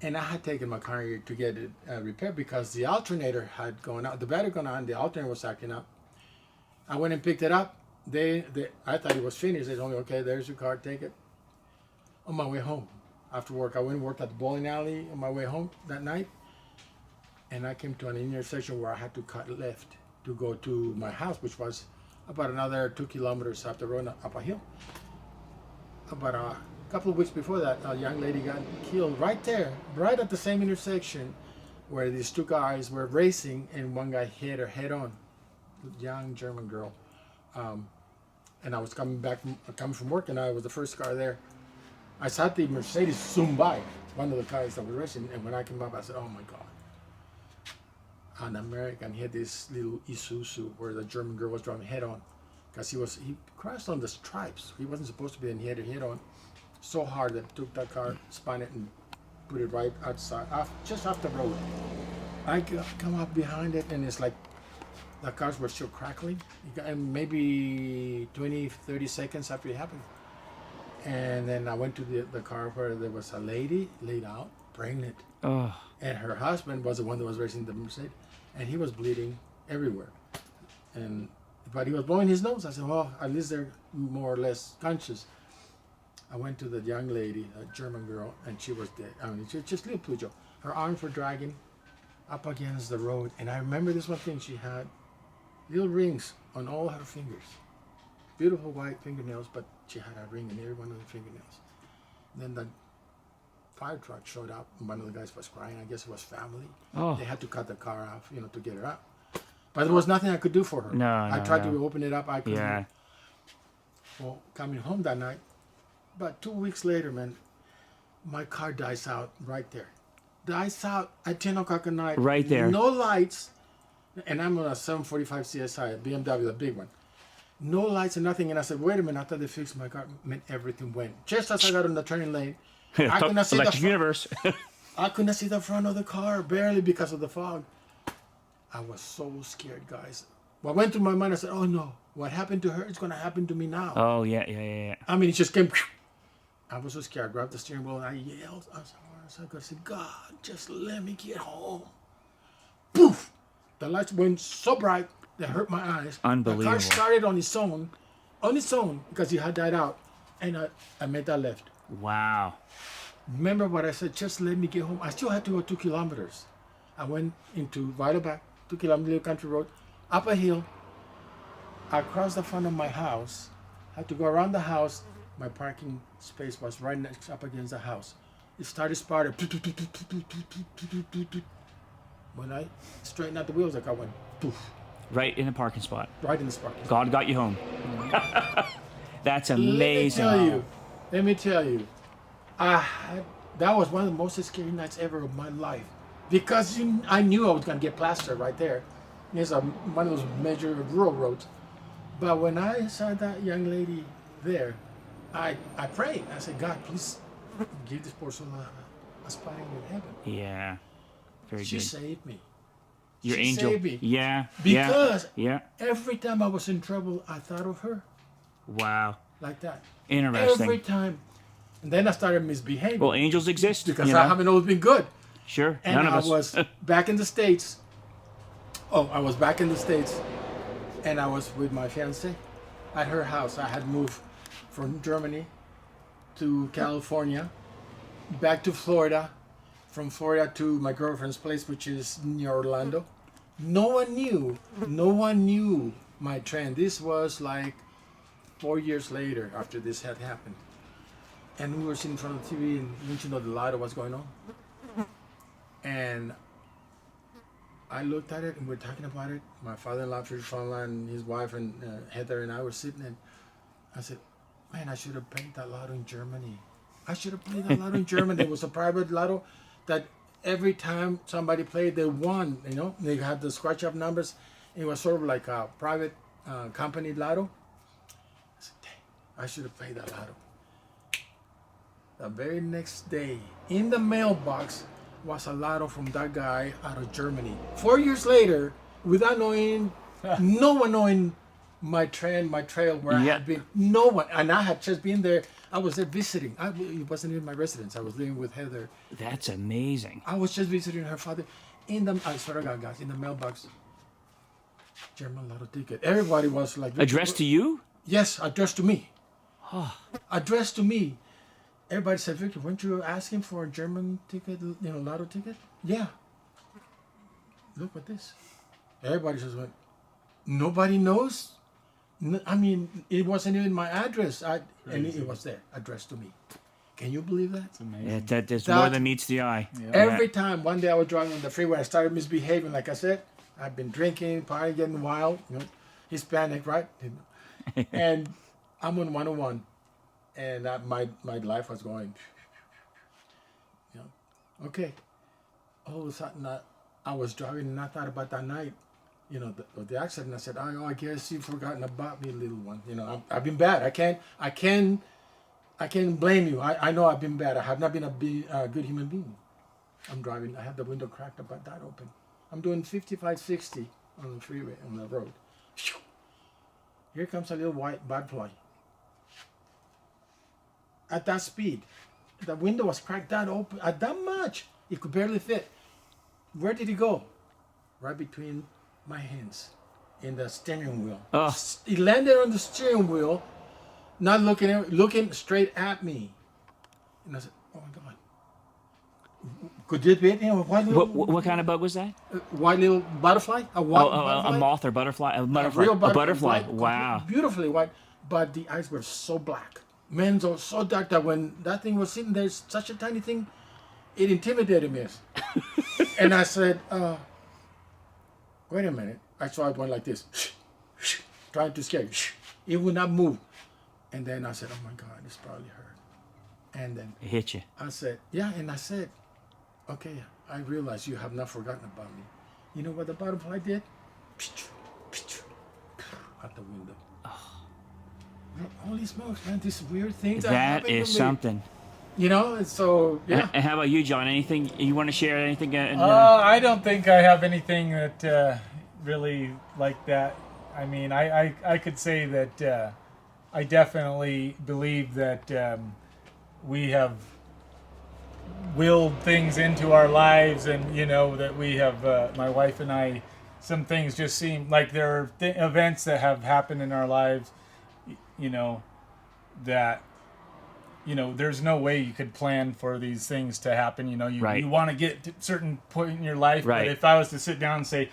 And I had taken my car here to get it repaired because the alternator had gone out. The battery gone on, the alternator was acting up. I went and picked it up. I thought it was finished. They told me, okay, there's your car, take it. On my way home, after work, I went and worked at the bowling alley on my way home that night. And I came to an intersection where I had to cut left to go to my house, which was about another 2 kilometers up the road, up a hill. About a couple of weeks before that, a young lady got killed right there, right at the same intersection where these two guys were racing and one guy hit her head on, young German girl. And I was coming from work, and I was the first car there. I saw the Mercedes zoom by, one of the cars that was racing, and when I came up, I said, oh my God. An American hit this little Isuzu where the German girl was driving head on, because he crashed on the stripes. He wasn't supposed to be, and he had to hit on so hard that took that car, spun it, and put it right outside, just off the road. I come up behind it, and it's like the cars were still crackling. And maybe 20, 30 seconds after it happened. And then I went to the car where there was a lady laid out, pregnant. Oh. And her husband was the one that was racing the Mercedes, and he was bleeding everywhere. But he was blowing his nose. I said, well, at least they're more or less conscious. I went to the young lady, a German girl, and she was dead. I mean, just little Plujo. Her arms were dragging up against the road. And I remember this one thing. She had little rings on all her fingers. Beautiful white fingernails, but she had a ring in every one of the fingernails. Then the fire truck showed up, and one of the guys was crying. I guess it was family. Oh. They had to cut the car off, to get her out. But there was nothing I could do for her. I tried to open it up. I couldn't. Yeah. Well, coming home that night, about 2 weeks later, man, my car dies out right there. Dies out at 10 o'clock at night. Right there. No lights. And I'm on a 745 CSI, a BMW, the big one. No lights and nothing. And I said, wait a minute, after they fixed my car, man, everything went. Just as I got on the turning lane, I could not see Electric Universe. I could not see the front of the car, barely, because of the fog. I was so scared, guys. What went through my mind, I said, oh no, what happened to her is going to happen to me now. Oh, yeah. I mean, it just came. I was so scared. I grabbed the steering wheel and I yelled. I said, God, just let me get home. Poof! The lights went so bright that hurt my eyes. Unbelievable. The car started on its own, because it had died out. And I made that left. Wow. Remember what I said, just let me get home. I still had to go 2 kilometers. I went into Weidelbach, 2 kilometer little country road, up a hill, across the front of my house. Had to go around the house. My parking space was right next up against the house. It started spouting. When I straightened out the wheels, the car went poof. Right in the parking spot. Right in the spark. God got you home. That's amazing. Let me tell you, that was one of the most scary nights ever of my life, because I knew I was going to get plastered right there. It's one of those major rural roads. But when I saw that young lady there, I prayed. I said, God, please give this poor soul a spot in heaven. Yeah. Very She good. saved me. Your She angel. saved me. Yeah. Because Yeah. every time I was in trouble, I thought of her Wow. like that. Interesting. Every time. And then I started misbehaving. Well, angels exist. because I haven't always been good. Sure. And None of us. I was back in the States. I was back in the States. And I was with my fiancée at her house. I had moved from Germany to California, back to Florida, from Florida to my girlfriend's place, which is near Orlando. No one knew my trend. This was like 4 years later after this had happened. And we were sitting in front of the TV, and the light of what's going on. And I looked at it, and we're talking about it. My father-in-law, and his wife, and Heather, and I were sitting, and I said, man, I should have played that lotto in Germany. It was a private lotto that every time somebody played, they won, They had the scratch-up numbers. It was sort of like a private company lotto. I said, dang, I should have played that lotto. The very next day, in the mailbox, was a lotto from that guy out of Germany. 4 years later, without knowing, no one knowing my trail where I Yeah. had been. No one, and I had just been there. I was there visiting. It wasn't even my residence. I was living with Heather. That's amazing. I was just visiting her father. I swear to God, guys, in the mailbox, German lotto ticket. Everybody was like, Addressed to you? Yes, addressed to me. Addressed to me. Everybody said, Victor, weren't you asking for a German ticket, lotto ticket? Yeah. Look at this. Everybody just went, nobody knows? I mean, it wasn't even my address. And it was there, addressed to me. Can you believe that? It's amazing. Yeah, that's That- more than meets the eye. Every time, one day I was driving on the freeway, I started misbehaving. Like I said, I've been drinking, partying, getting wild, Hispanic, right? And I'm on 101, and my life was going. Okay. All of a sudden, I was driving, and I thought about that night, the accident. I said, oh, I guess you've forgotten about me, little one. I've been bad. I can't blame you. I know I've been bad. I have not been a good human being. I'm driving. I have the window cracked about that open. I'm doing 55, 60 on the freeway, on the road. Here comes a little white butterfly. At that speed, the window was cracked that open, at that much. It could barely fit. Where did it go? Right between my hands in the steering wheel. Oh. It landed on the steering wheel, not looking straight at me. And I said, oh my God. Could it be white little, What kind of bug was that? white little butterfly? A white butterfly? A moth or butterfly? A butterfly. Real A butterfly. white, Wow. Beautifully white, but the eyes were so black. Men are so dark that when that thing was sitting there, such a tiny thing, it intimidated me. And I said, wait a minute. I saw it went like this, trying to scare you. It would not move. And then I said, oh my God, this probably hurt. And then It hit you. I said, yeah, and I said, okay, I realize you have not forgotten about me. You know what the butterfly did? Out the window. Holy smokes, man, these weird things That happen to is me. something. And so, yeah. And how about you, John? Anything you want to share? Anything? I don't think I have anything that really like that. I mean, I could say that I definitely believe that we have willed things into our lives, and that we have my wife and I. Some things just seem like there are events that have happened in our lives, that. There's no way you could plan for these things to happen. You Right. you want to get to a certain point in your life, Right. but if I was to sit down and say,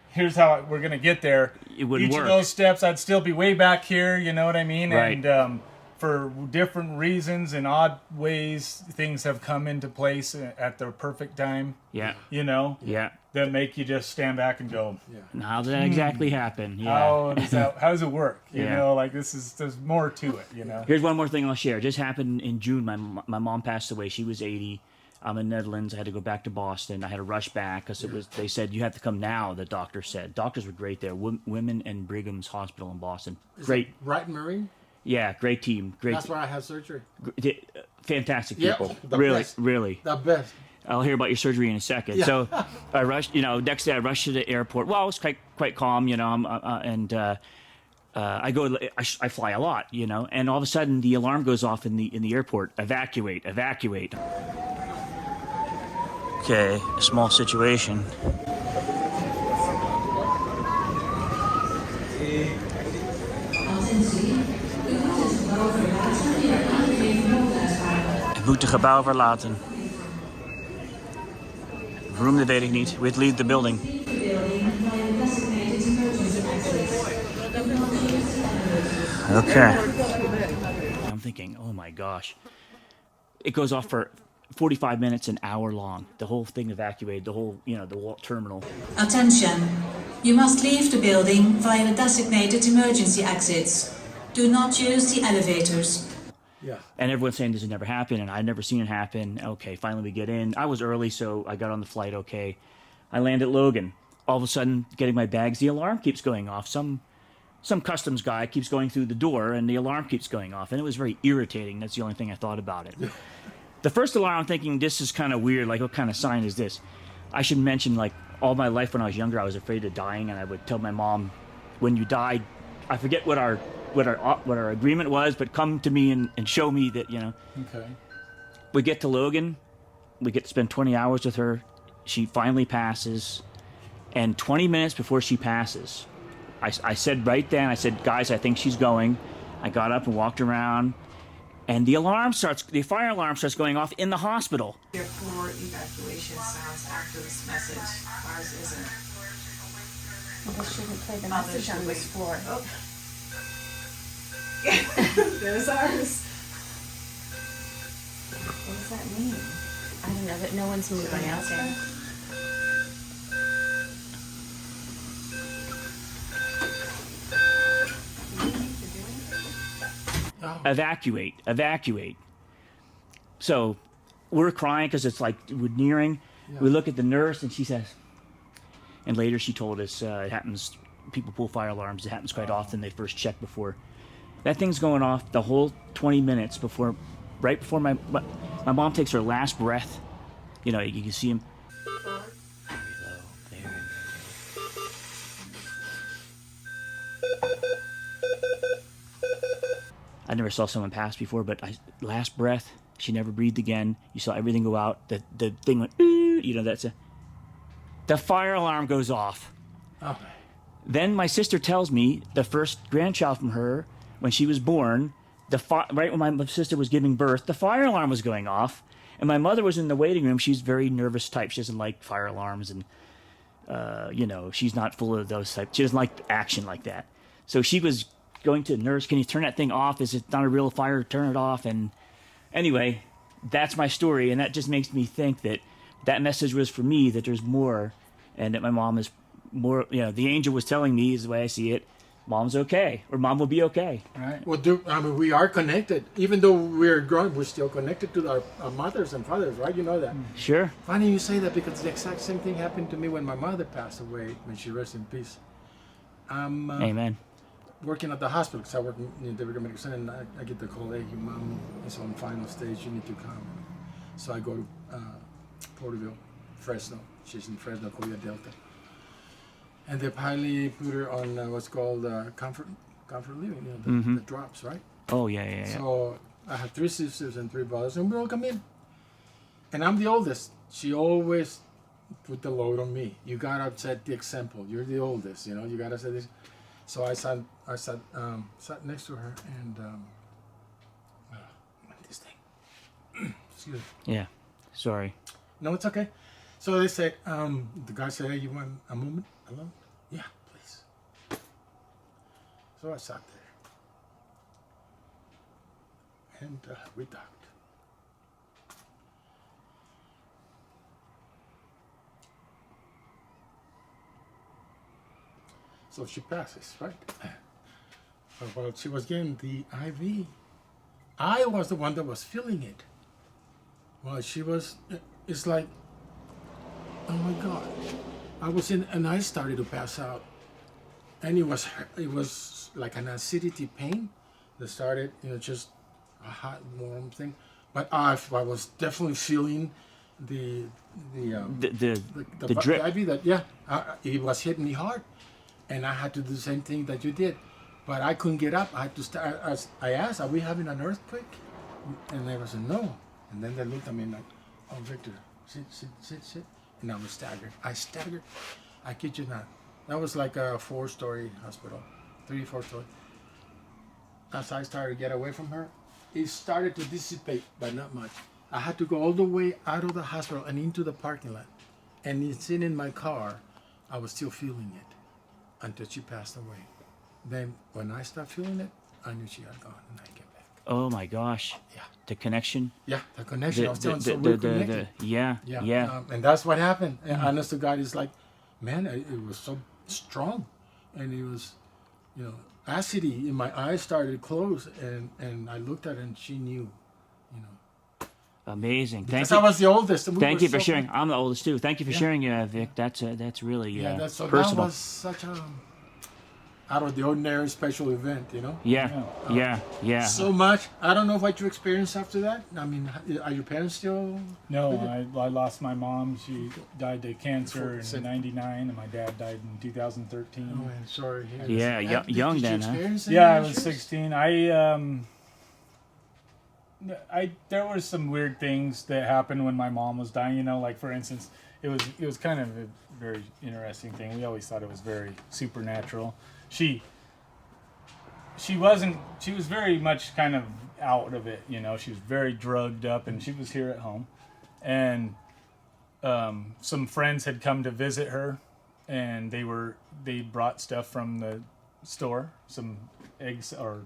here's how we're going to get there, It wouldn't each work. of those steps, I'd still be way back here, you know what I mean? Right. And for different reasons and odd ways, things have come into place at the perfect time, Yeah. that Yeah. make you just stand back and go, And how did that exactly happen? Yeah. how does it work? Yeah. Like there's more to it, Here's one more thing I'll share. It just happened in June. My mom passed away. She was 80. I'm in the Netherlands. I had to go back to Boston. I had to rush back because they said, you have to come now, the doctor said. Doctors were great there. Women and Brigham's Hospital in Boston. Great. Right, Marine? Yeah, great team. Great. That's where I had surgery. Fantastic Yeah, people. the Really, best. really. The best. I'll hear about your surgery in a second. Yeah. So I rushed, next day I rushed to the airport. Well, I was quite calm, I fly a lot, and all of a sudden the alarm goes off in the airport. Evacuate, evacuate. Okay, a small situation. Het moet het gebouw verlaten. Waarom, dat weet ik niet. We leave the building. Okay. I'm thinking, oh my gosh. It goes off for 45 minutes, an hour long. The whole thing evacuated, the whole, the terminal. Attention. You must leave the building via the designated emergency exits. Do not use the elevators. Yeah. And everyone's saying this has never happened, and I'd never seen it happen. Okay, finally we get in. I was early, so I got on the flight okay. I land at Logan. All of a sudden, getting my bags, the alarm keeps going off. Some customs guy keeps going through the door, and the alarm keeps going off. And it was very irritating. That's the only thing I thought about it. The first alarm, I'm thinking, this is kind of weird. Like, what kind of sign is this? I should mention, like, all my life when I was younger, I was afraid of dying, and I would tell my mom, when you die, I forget what our agreement was, but come to me and show me that, you know. Okay. We get to Logan, we get to spend 20 hours with her. She finally passes, and 20 minutes before she passes, I said right then, I said, guys, I think she's going. I got up and walked around, and the fire alarm starts going off in the hospital. Your floor evacuation sounds after this message. Ours isn't. They shouldn't play the message on this floor. Oh. There's ours. What does that mean? I don't know, but no one's moving out there. Evacuate. So we're crying because it's like we're nearing. Yeah. We look at the nurse and she says, and later she told us it happens, people pull fire alarms, it happens quite often. They first check before. That thing's going off the whole 20 minutes before, right before my mom takes her last breath. You know, you can see him. I never saw someone pass before, but last breath, she never breathed again. You saw everything go out. The thing went, you know, the fire alarm goes off. Oh. Then my sister tells me the first grandchild from her, when she was born, right when my sister was giving birth, the fire alarm was going off. And my mother was in the waiting room. She's very nervous type. She doesn't like fire alarms, and you know, she's not full of those types. She doesn't like action like that. So she was going to nurse, can you turn that thing off? Is it not a real fire? Turn it off. And anyway, that's my story, and that just makes me think that message was for me, that there's more, and that my mom is more, you know, the angel was telling me, is the way I see it, mom's okay, or mom will be okay. Right. Well, we are connected. Even though we're grown, we're still connected to our mothers and fathers, right? You know that. Sure. Funny you say that, because the exact same thing happened to me when my mother passed away, when she rests in peace. Amen. Working at the hospital, because I work in the medical center, and I get the call, hey, your mom is on final stage, you need to come. So I go to Porterville, Fresno. She's in Fresno, Korea Delta. And they finally put her on what's called comfort living, you know, the drops, right? Oh, yeah. So I have 3 sisters and 3 brothers, and we all come in. And I'm the oldest. She always put the load on me. You gotta set the example. You're the oldest, you know, you gotta set this. So I sat next to her, and this thing. Excuse me. Yeah, sorry. No, it's okay. So they say, the guy said, hey, you want a moment alone? Yeah, please. So I sat there, and we talked. So she passes, right? While she was getting the IV, I was the one that was feeling it. While she was, it's like, oh my God. I was in, and I started to pass out. And it was like an acidity pain that started, you know, just a hot, warm thing. But I was definitely feeling the drip. IV that, it was hitting me hard. And I had to do the same thing that you did. But I couldn't get up. I had to start. I asked, are we having an earthquake? And they said, no. And then they looked at me like, oh, Victor, sit. And I was staggered. I staggered. I kid you not. That was like a 4-story hospital, 3-4 story. As I started to get away from her, it started to dissipate, but not much. I had to go all the way out of the hospital and into the parking lot. And sitting in my car, I was still feeling it until she passed away. Then when I started feeling it, I knew she had gone, and I came back. Oh my gosh. Yeah. The connection. Yeah, the connection. I was telling so we're connected. Yeah. And that's what happened. And honest to God, it's like, man, it was so strong, and it was, you know, acidity in my eyes started to close, and I looked at her, and she knew, you know. Amazing. Because I was the oldest. And Thank you for sharing. I'm the oldest too. Thank you for sharing, Vic. That's really so personal. that was such a. out of the ordinary special event, you know. Yeah. So much. I don't know what you experienced after that. I mean, are your parents still? No, I lost my mom. She died to cancer in '99, and my dad died in 2013. Oh, man, sorry. Yeah, young Did you then, huh? experience any Yeah, I was issues? 16. There were some weird things that happened when my mom was dying. You know, like for instance, it was kind of a very interesting thing. We always thought it was very supernatural. She was very much kind of out of it. You know, she was very drugged up, and she was here at home, and some friends had come to visit her, and they brought stuff from the store, some eggs or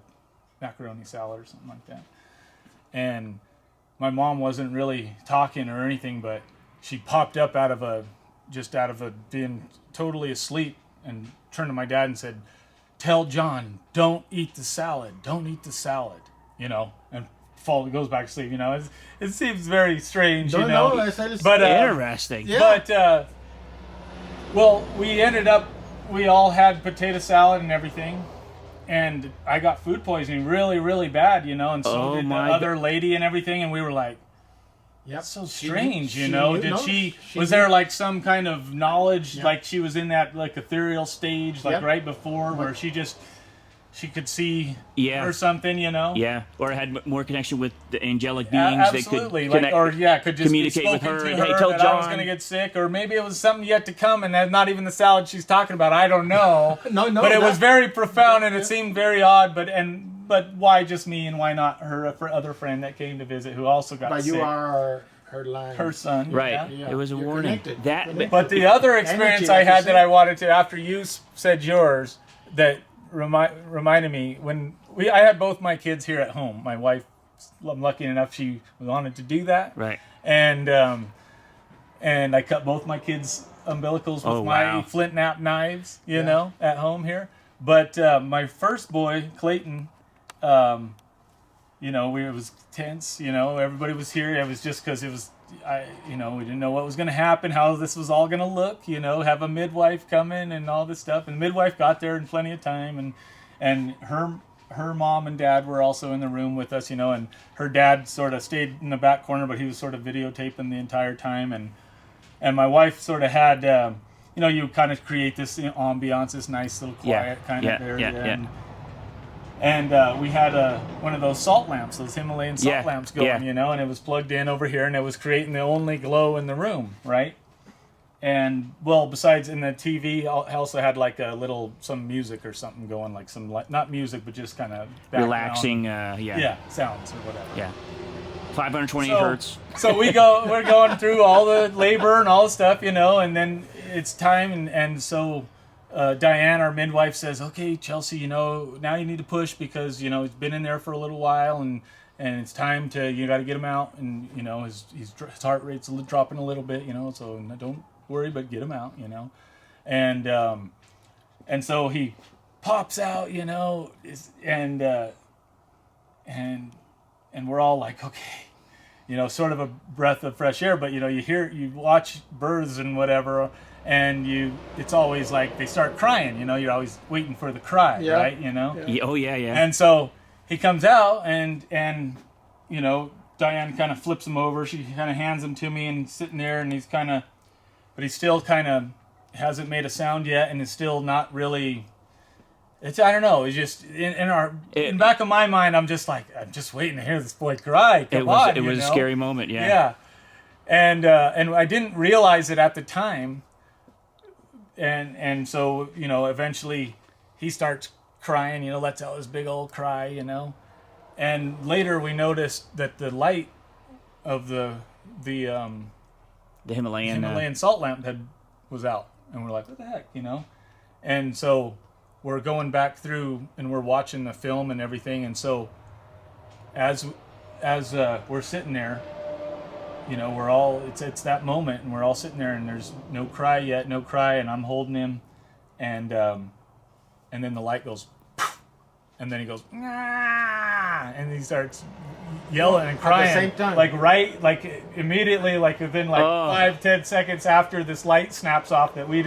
macaroni salad or something like that. And my mom wasn't really talking or anything, but she popped up out of being totally asleep and turned to my dad and said, "Tell John, don't eat the salad. Don't eat the salad." You know, and goes back to sleep. You know, it seems very strange. Don't you know, know. I said it's but Interesting. Yeah. but well, we all had potato salad and everything. And I got food poisoning really, really bad, you know, and so did the other lady and everything, and we were like, that's so strange, you know. Was there like some kind of knowledge, like she was in that like ethereal stage, like right before, where she could see or something, you know? Yeah, or it had more connection with the angelic beings. Absolutely, They could could just communicate with her. To And, her hey, tell that John. I was going to get sick, or maybe it was something yet to come, and that's not even the salad she's talking about. I don't know. No, but it was very profound, and it seemed very odd. But why just me, and why not her other friend that came to visit, who also got sick? But you are her line. Her son, Right. yeah. It was a You're warning. connected. But the other experience Energy, I like you had said. that I wanted to, after you said yours, that reminded me when I had both my kids here at home. My wife, I'm lucky enough, she wanted to do that. Right. And I cut both my kids' umbilicals with my flint knap knives, you know, at home here. But my first boy, Clayton, you know, it was tense. You know, everybody was here. It was just because we didn't know what was going to happen, how this was all going to look. You know, have a midwife come in and all this stuff. And the midwife got there in plenty of time, and her mom and dad were also in the room with us. You know, and her dad sort of stayed in the back corner, but he was sort of videotaping the entire time. And my wife sort of had, you know, you kind of create this ambiance, this nice little quiet kind of area. And we had one of those salt lamps, those Himalayan salt lamps going, you know, and it was plugged in over here, and it was creating the only glow in the room, right? And, well, besides in the TV, I also had like some music or something going, like some, not music, but just kind of relaxing, sounds or whatever. Yeah. 528 hertz. So we're going through all the labor and all the stuff, you know, and then it's time, and so Diane, our midwife, says, "Okay, Chelsea, you know, now you need to push because, you know, he's been in there for a little while, and it's time you got to get him out, and, you know, his heart rate's dropping a little bit, you know, so don't worry, but get him out, you know." And so he pops out, you know, and we're all like, okay, you know, sort of a breath of fresh air, but, you know, you watch birds and whatever, and it's always like they start crying, you know, you're always waiting for the cry, right, you know? Yeah. Oh, yeah. And so he comes out, and you know, Diane kind of flips him over, she kind of hands him to me, and sitting there, and he's still kind of hasn't made a sound yet, and is still not really... I don't know. It's just in the back of my mind, I'm just waiting to hear this boy cry. It was a scary moment. Yeah. Yeah, and I didn't realize it at the time, and so, you know, eventually he starts crying. You know, lets out this big old cry. You know, and later we noticed that the light of the Himalayan salt lamp was out, and we're like, what the heck, you know, and so we're going back through and we're watching the film and everything, and so as we're sitting there, you know, we're all it's that moment, and we're all sitting there, and there's no cry yet, and I'm holding him, and then the light goes, and then he goes, and he starts yelling and crying at the same time, like immediately, like within 5-10 seconds after this light snaps off that we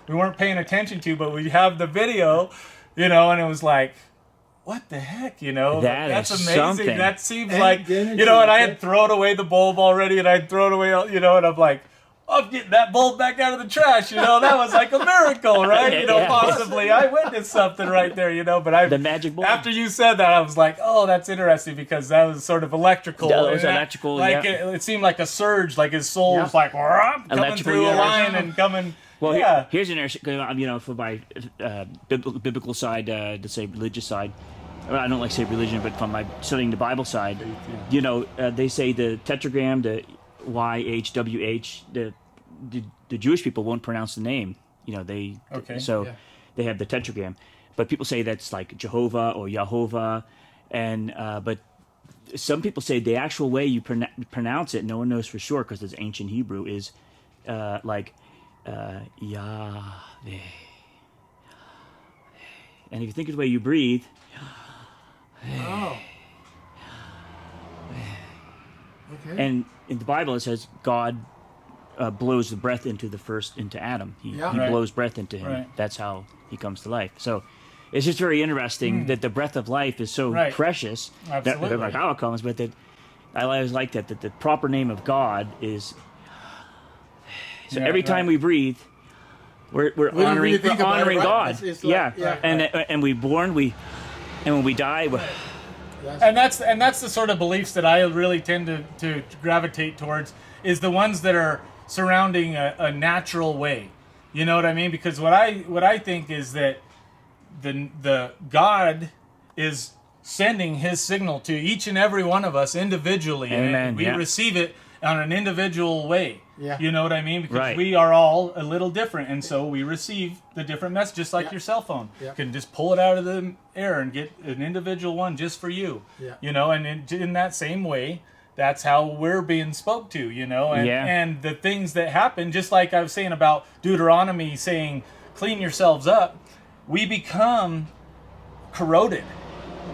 weren't paying attention to, but we have the video you know, and it was like, what the heck, you know? That's amazing. something. That seems And like, the energy, you know, and I had thrown away the bulb already, and I'd thrown away, you know, and I'm like, I'm getting that bulb back out of the trash, you know? That was like a miracle, right? You know, Yeah. possibly. I witnessed something right there, you know, but The magic bulb. after you said that, I was like, oh, that's interesting, because that was sort of electrical. That was and electrical, Like, yeah. it seemed like a surge, like his soul was like, coming Electrical, through a yeah. line and coming, Well, yeah. here's an interesting, you know, for my biblical side, to say religious side. Well, I don't like to say religion, but from my studying the Bible side, you know, they say the tetragram, the YHWH, the Jewish people won't pronounce the name. You know, they they have the tetragram, but people say that's like Jehovah or Yahovah, and but some people say the actual way you pronounce it, no one knows for sure because it's ancient Hebrew, is like Yahweh. And if you think of the way you breathe, Oh. Okay. and in the Bible it says God blows the breath into Adam. He Right. blows breath into him. Right. That's how he comes to life. So it's just very interesting that the breath of life is so Right. precious. Absolutely. That, like how it comes, but that I always like that the proper name of God is. So Yeah, every time right. we breathe, we're don't honoring, really think about it, honoring right? God. It's like- yeah. And we born, and when we die, And that's the sort of beliefs that I really tend to gravitate towards, is the ones that are surrounding a natural way. You know what I mean? Because what I think is that the God is sending his signal to each and every one of us individually, Amen, and we yeah. receive it on an individual way. Yeah. You know what I mean? Because Right. we are all a little different, and so we receive the different message, just like Yeah. your cell phone. Yeah. You can just pull it out of the air and get an individual one just for you. Yeah. You know, and in that same way, that's how we're being spoke to, you know, and, Yeah. and the things that happen, just like I was saying about Deuteronomy saying, clean yourselves up, we become corroded,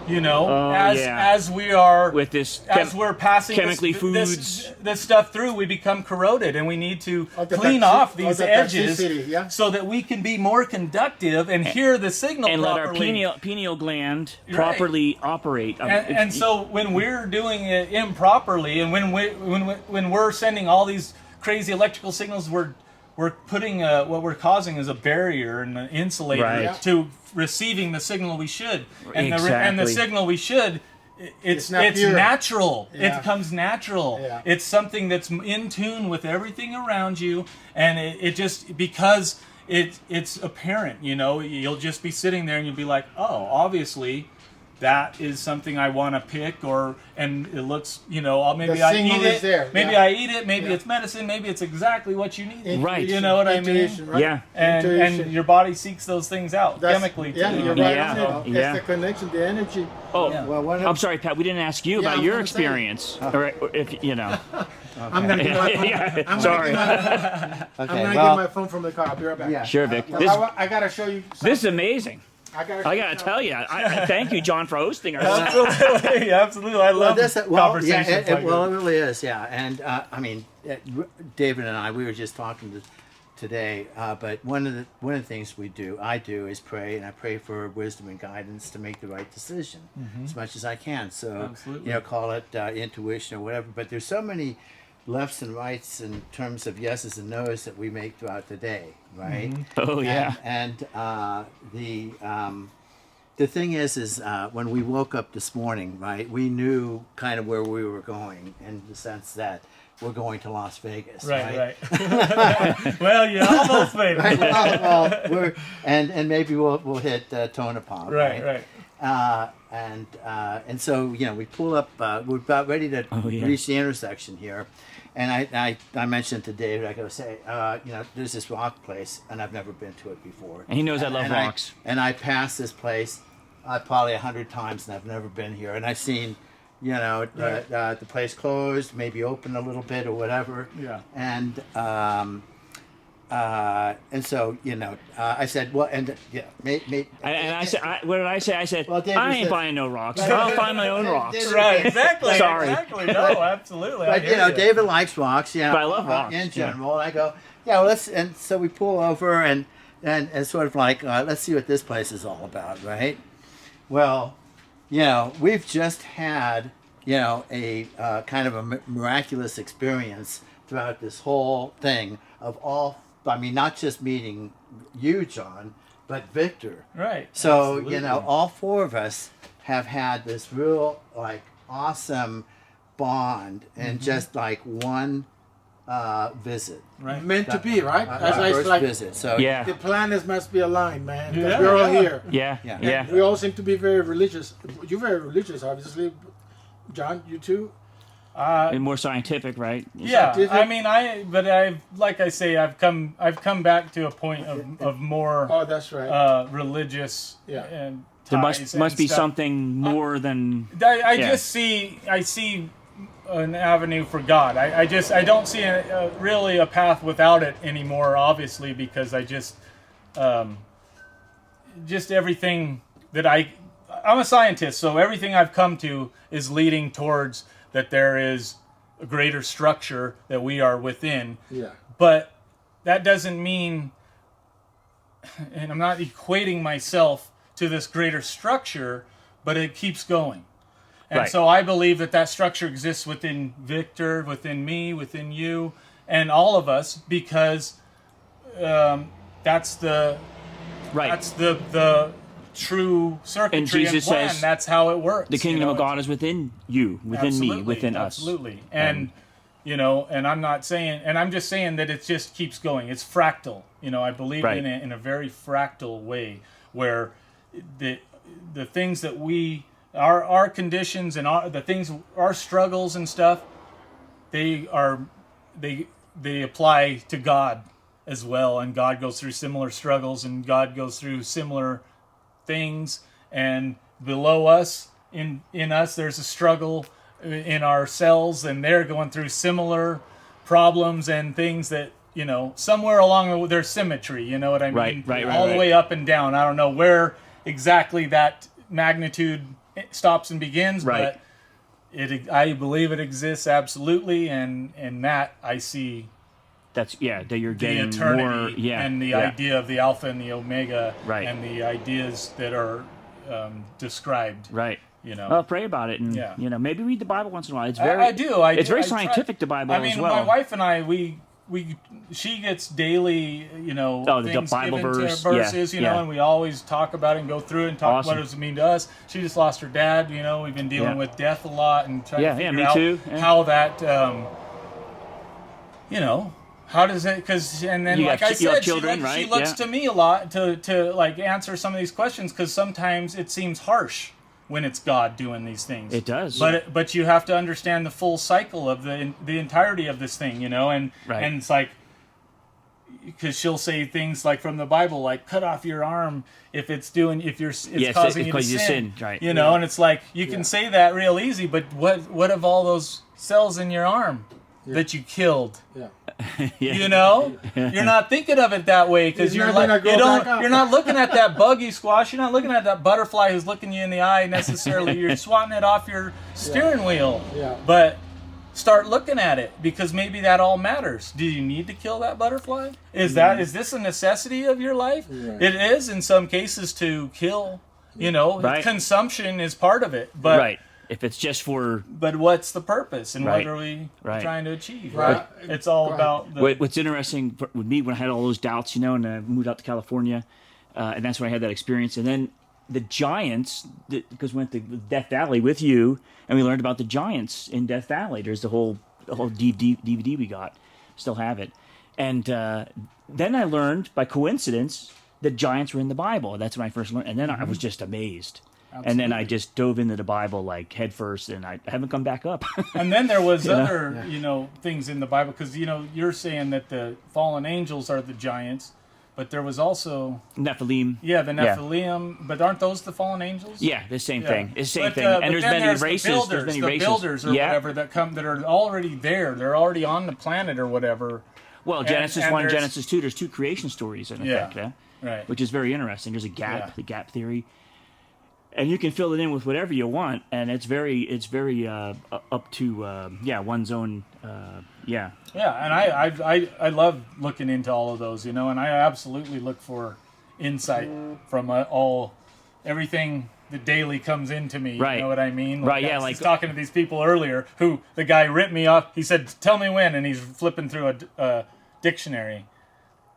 you know, Oh, as yeah. as we are with this as we're passing chemically this stuff through, we become corroded, and we need to Of the clean toxi- off of these the edges toxicity, yeah. so that we can be more conductive and hear the signal and let our properly. pineal gland Right. properly operate. And so when we're doing it improperly, and when we're sending all these crazy electrical signals, we're putting what we're causing is a barrier and an insulator Right. to receiving the signal we should, and the Exactly. signal we should. It's not pure. natural. Yeah. It comes natural. Yeah. It's something that's in tune with everything around you, and it just because it's apparent. You know, you'll just be sitting there and you'll be like, oh, obviously, that is something I want to pick, and it looks, you know, maybe The I signal eat is it. there, Maybe yeah. I eat it. Maybe Yeah. it's medicine. Maybe it's exactly what you need. Right. You know what I mean? Intuition, right? Yeah. And Intuition. your body seeks those things out That's- chemically too. Yeah, you're right Yeah. on it. Yeah. It's the connection, the energy. Oh, Yeah. Well, one of, I'm sorry, Pat. We didn't ask you Yeah, I about was your gonna say. experience, or if you know. I'm gonna get my phone. Yeah, I'm sorry. I'm gonna get my phone from the car. I'll be right back. Yeah. Sure, Vic. Well, This, I gotta show you. this is amazing. I I gotta tell you, I thank you, John, for hosting us. Absolutely, absolutely. I love conversations yeah, like well, this. it really is, yeah. And I mean, David and I, we were just talking today. But one of the things I do is pray, and I pray for wisdom and guidance to make the right decision as much as I can. So Absolutely. you know, call it intuition or whatever. But there's so many lefts and rights in terms of yeses and nos that we make throughout the day, right? Oh yeah. And the thing is when we woke up this morning, right, we knew kind of where we were going, in the sense that we're going to Las Vegas, Right. Well, you almost made it. Right? Well, and maybe we'll hit Tonopah, Right. and so you know, we pull up. We're about ready to reach the intersection here, and I mentioned to David, I go say, you know, there's this rock place, and I've never been to it before. And he knows I love rocks. And I passed this place probably 100 times, and I've never been here. And I've seen, you know, the place closed, maybe open a little bit or whatever. Yeah. And so, you know, I said, well, and yeah, And I said, what did I say? I said, Well, David I ain't said- buying no rocks. I'll find my own rocks. David- Right, exactly. Sorry. Exactly. No, absolutely. I But hear you know, David likes rocks. You know, But I love rocks, in yeah. general. And I go, yeah, well, let's. And so we pull over, and and it's sort of like, let's see what this place is all about, right? Well, we've just had, a kind of a miraculous experience throughout this whole thing of all, I mean, not just meeting you, John, but Victor. Right. So, Absolutely. all four of us have had this real, like, awesome bond and just like one visit. Right. Meant to be, right? As Our I first like, visit. So Yeah. the planets must be aligned, man. 'cause Yeah. we're all here. Yeah. Yeah. Yeah. We all seem to be very religious. You're very religious, obviously. John, you too? And more scientific, right? Yeah, Scientific. I mean, like I say, I've come back to a point of more Oh, that's right. religious. Yeah. And There ties must and be stuff. something more than. I Yeah. just see an avenue for God. I don't see really a path without it anymore. Obviously, because I just everything that I'm a scientist, so everything I've come to is leading towards that there is a greater structure that we are within. Yeah. But that doesn't mean, and I'm not equating myself to this greater structure, but it keeps going. And Right. so I believe that structure exists within Victor, within me, within you, and all of us, because that's the Right. that's the true circuitry And Jesus plan. says That's how it works. The kingdom you know? of God is within you, within me, within us. Absolutely. And and I'm not saying, and I'm just saying that it just keeps going. It's fractal. I believe Right. in a very fractal way, where the things that our conditions and our struggles and stuff, they apply to God as well, and God goes through similar struggles, and God goes through similar things, and below us, in us, there's a struggle in our cells, and they're going through similar problems and things that somewhere along there's symmetry. You know what I mean? Right, all the right. way up and down. I don't know where exactly that magnitude stops and begins, Right. but I believe it exists absolutely, and that I see That you're the getting eternity more. Yeah. and the yeah. idea of the alpha and the omega, Right. and the ideas that are described. Right. You Well, pray about it, and Yeah. Maybe read the Bible once in a while. It's I very. do. It's very I try- scientific. The Bible I mean, as well. my wife and I, she gets daily, the things Bible given verse, to her, verses, yeah. and we always talk about it and go through it and talk Awesome. what does it mean to us. She just lost her dad. We've been dealing Yeah. with death a lot and trying to Yeah, figure me out too, yeah. how that, how does it? Because and then You like got I you have said, children, she right? looks Yeah. to me a lot to like answer some of these questions, because sometimes it seems harsh when it's God doing these things. It does. But you have to understand the full cycle of the entirety of this thing, and Right. and it's like, because she'll say things like from the Bible, like cut off your arm if it's causing you to sin, right? and it's like you can say that real easy, but what of all those cells in your arm that you killed? Yeah. You're not thinking of it that way, because It's you're not like gonna go back up. you're not looking at that bug you squash. You're not looking at that butterfly who's looking you in the eye necessarily. You're swatting it off your steering wheel. Yeah. But start looking at it, because maybe that all matters. Do you need to kill that butterfly? Is this a necessity of your life? Right. It is in some cases to kill. Right. Consumption is part of it. But Right. If it's just for. But what's the purpose, and Right. what are we Right. trying to achieve? Right. It's all Right. about the. What's interesting with me, when I had all those doubts, and I moved out to California, and that's when I had that experience. And then the giants, because we went to Death Valley with you, and we learned about the giants in Death Valley. There's the whole DVD we got, still have it. And then I learned by coincidence that giants were in the Bible. That's when I first learned, and then I was just amazed. And then I just dove into the Bible like head first, and I haven't come back up. And then there was other, things in the Bible, because you're saying that the fallen angels are the giants, but there was also Nephilim. the Nephilim. But aren't those the fallen angels? Yeah, the same thing. It's the same But, thing. but And there's then many races. The There's many the races. builders or whatever that are already there. They're already on the planet or whatever. Well, Genesis and 1 and there's- Genesis 2, there's two creation stories in effect, Right. which is very interesting. There's a gap, the gap theory. and you can fill it in with whatever you want, and it's very up to one's own Yeah, and I love looking into all of those, and I absolutely look for insight from everything that daily comes into me. Right. You know what I mean? Right, yeah, I was like- talking to these people earlier who the guy ripped me off. He said, "Tell me when," and he's flipping through a dictionary.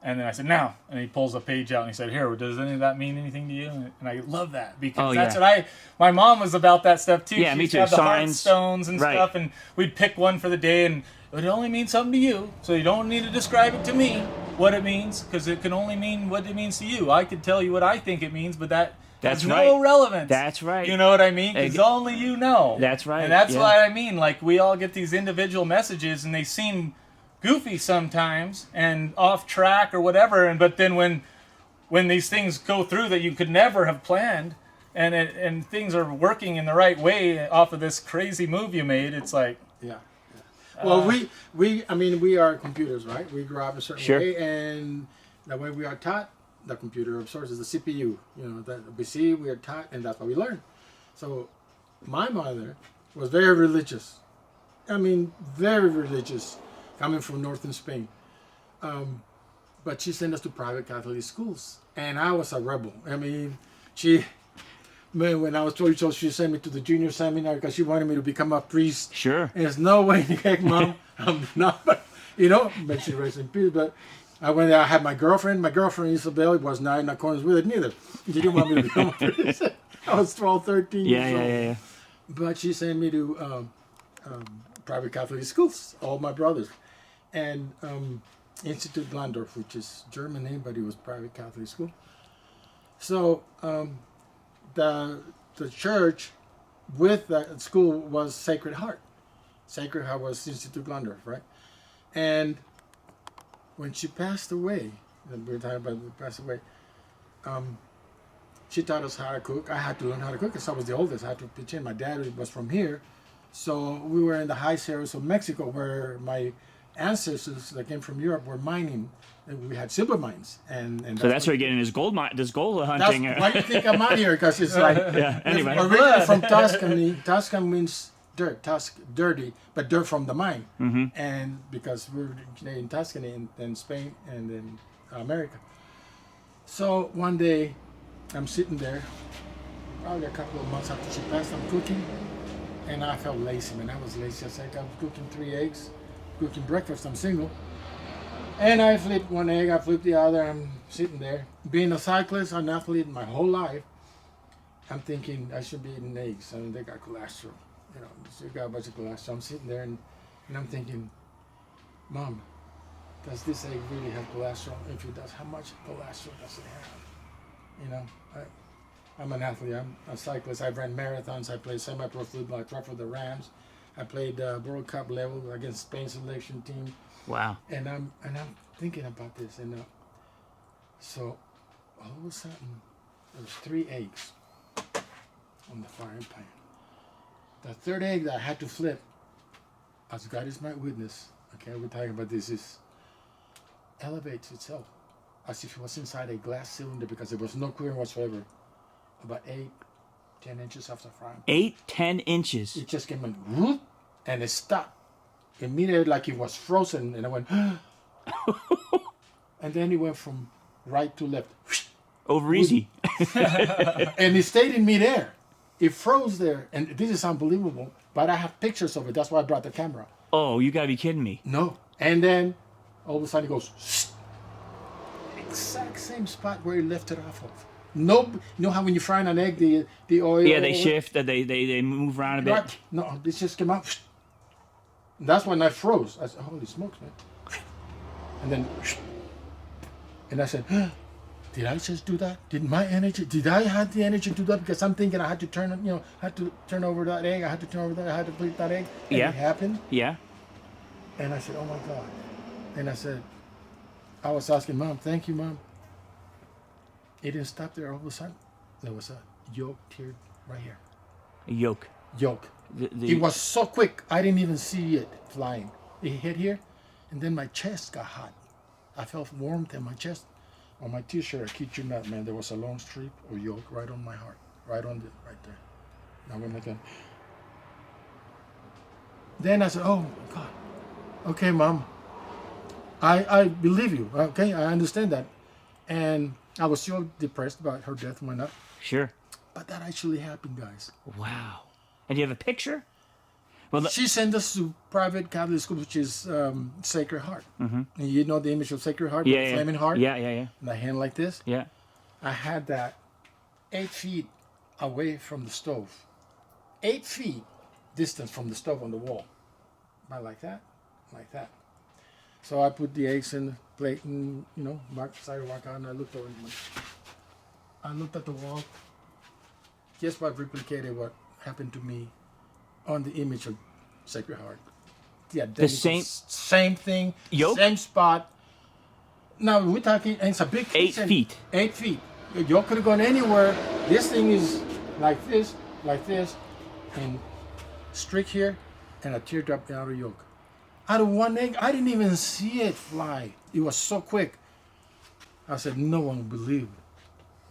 And then I said, "Now," and he pulls a page out and he said, "Here, does any of that mean anything to you?" And I love that because that's what my mom was about that stuff too. Yeah, She me used to too. have the Signs. heartstones and Right. stuff, and we'd pick one for the day, and it would only mean something to you, so you don't need to describe it to me what it means, because it can only mean what it means to you. I could tell you what I think it means, but that's That's has right. no relevance. That's right. You know what I mean? Because only you know. That's right, And that's yeah. what I mean. Like, we all get these individual messages, and they seem goofy sometimes and off track or whatever. But then when these things go through that you could never have planned, and things are working in the right way off of this crazy move you made, it's like, Yeah. Well, we are computers, right? We grow up a certain Sure. way, and the way we are taught, the computer of sorts is the CPU. That we see, we are taught, and that's what we learn. So, my mother was very religious. Very religious, coming from northern Spain. But she sent us to private Catholic schools, and I was a rebel. When I was 12 years old, she sent me to the junior seminary because she wanted me to become a priest. Sure. And there's no way in heck, Mom, I'm not. But may she rest in peace. But I went there. I had my girlfriend. My girlfriend, Isabel, was not in accordance with it neither. She didn't want me to become a priest. I was 12, 13 years old. Yeah. But she sent me to private Catholic schools, all my brothers. And Institute Landorf, which is German name, but it was private Catholic school. So the church with that school was Sacred Heart. Sacred Heart was Institute Landorf, right? And when she passed away, we were talking about passed away, she taught us how to cook. I had to learn how to cook because I was the oldest. I had to pitch in. My dad was from here. So we were in the high areas of Mexico where my ancestors that came from Europe were mining. We had silver mines. And So that's where you're getting this gold hunting. that's why you think I'm out here, because it's like Anyway. originally from Tuscany. Tuscan means dirt, dirty, but dirt from the mine. Mm-hmm. And because we're in Tuscany and Spain and in America. So one day I'm sitting there, probably a couple of months after she passed, I'm cooking, and I felt lazy, man. I was lazy. I was cooking 3 eggs, cooking breakfast. I'm single. And I flipped one egg, I flipped the other, I'm sitting there. Being a cyclist, an athlete my whole life, I'm thinking I should be eating eggs. They got cholesterol. They got a bunch of cholesterol. I'm sitting there and I'm thinking, Mom, does this egg really have cholesterol? If it does, how much cholesterol does it have? I'm an athlete, I'm a cyclist. I ran marathons, I played semi-pro football, I tried for the Rams. I played World Cup level against Spain selection team. Wow. And I'm thinking about this, and so all of a sudden there was 3 eggs on the frying pan. The third egg that I had to flip, as God is my witness, okay, we're talking about this, is elevates itself as if it was inside a glass cylinder because there was no cooling whatsoever. About 8-10 inches off the frying pan. 8-10 inches. It just came in, whoop, and it stopped. Immediately, like it was frozen, and I went, and then it went from right to left. Over easy. And it stayed in midair. It froze there, and this is unbelievable, but I have pictures of it. That's why I brought the camera. Oh, you gotta be kidding me. No. And then, all of a sudden, it goes, exact same spot where it left it off of. No, you know how when you fry an egg, the oil... Yeah, they shift, they move around a bit. Right. No, this just came out. That's when I froze. I said, holy smokes, man. And I said, did I just do that? Did I have the energy to do that? Because I'm thinking I had to turn over that egg. I had to flip that egg. And Yeah. it happened. Yeah. And I said, oh my God. And I was asking Mom, thank you, Mom. It didn't stop there. All of a sudden, there was a yolk tear right here. A yolk. Yolk. It was so quick, I didn't even see it flying. It hit here, and then my chest got hot. I felt warmth in my chest. On my t-shirt, I kid you not, man, there was a long strip of yolk right on my heart, right there. Now we're making. Then I said, "Oh my God, okay, Mom, I believe you. Okay, I understand that." And I was still depressed about her death and whatnot. Sure. But that actually happened, guys. Wow. And you have a picture? Well, She sent us to private Catholic school, which is Sacred Heart. Mm-hmm. And you know the image of Sacred Heart, the flaming heart? Yeah. And the hand like this? Yeah. I had that 8 feet away from the stove. 8 feet distance from the stove on the wall. About like that, like that. So I put the eggs in the plate and, sidewalk out, and I looked over. I looked at the wall. Guess what replicated what happened to me on the image of Sacred Heart? Yeah, the same thing, yolk? same spot. Now we're talking, and it's a big 8 feet. 8 feet. The yolk could have gone anywhere. This thing is like this, and streak here, and a teardrop out of yolk. Out of one egg, I didn't even see it fly. It was so quick. I said, no one will believe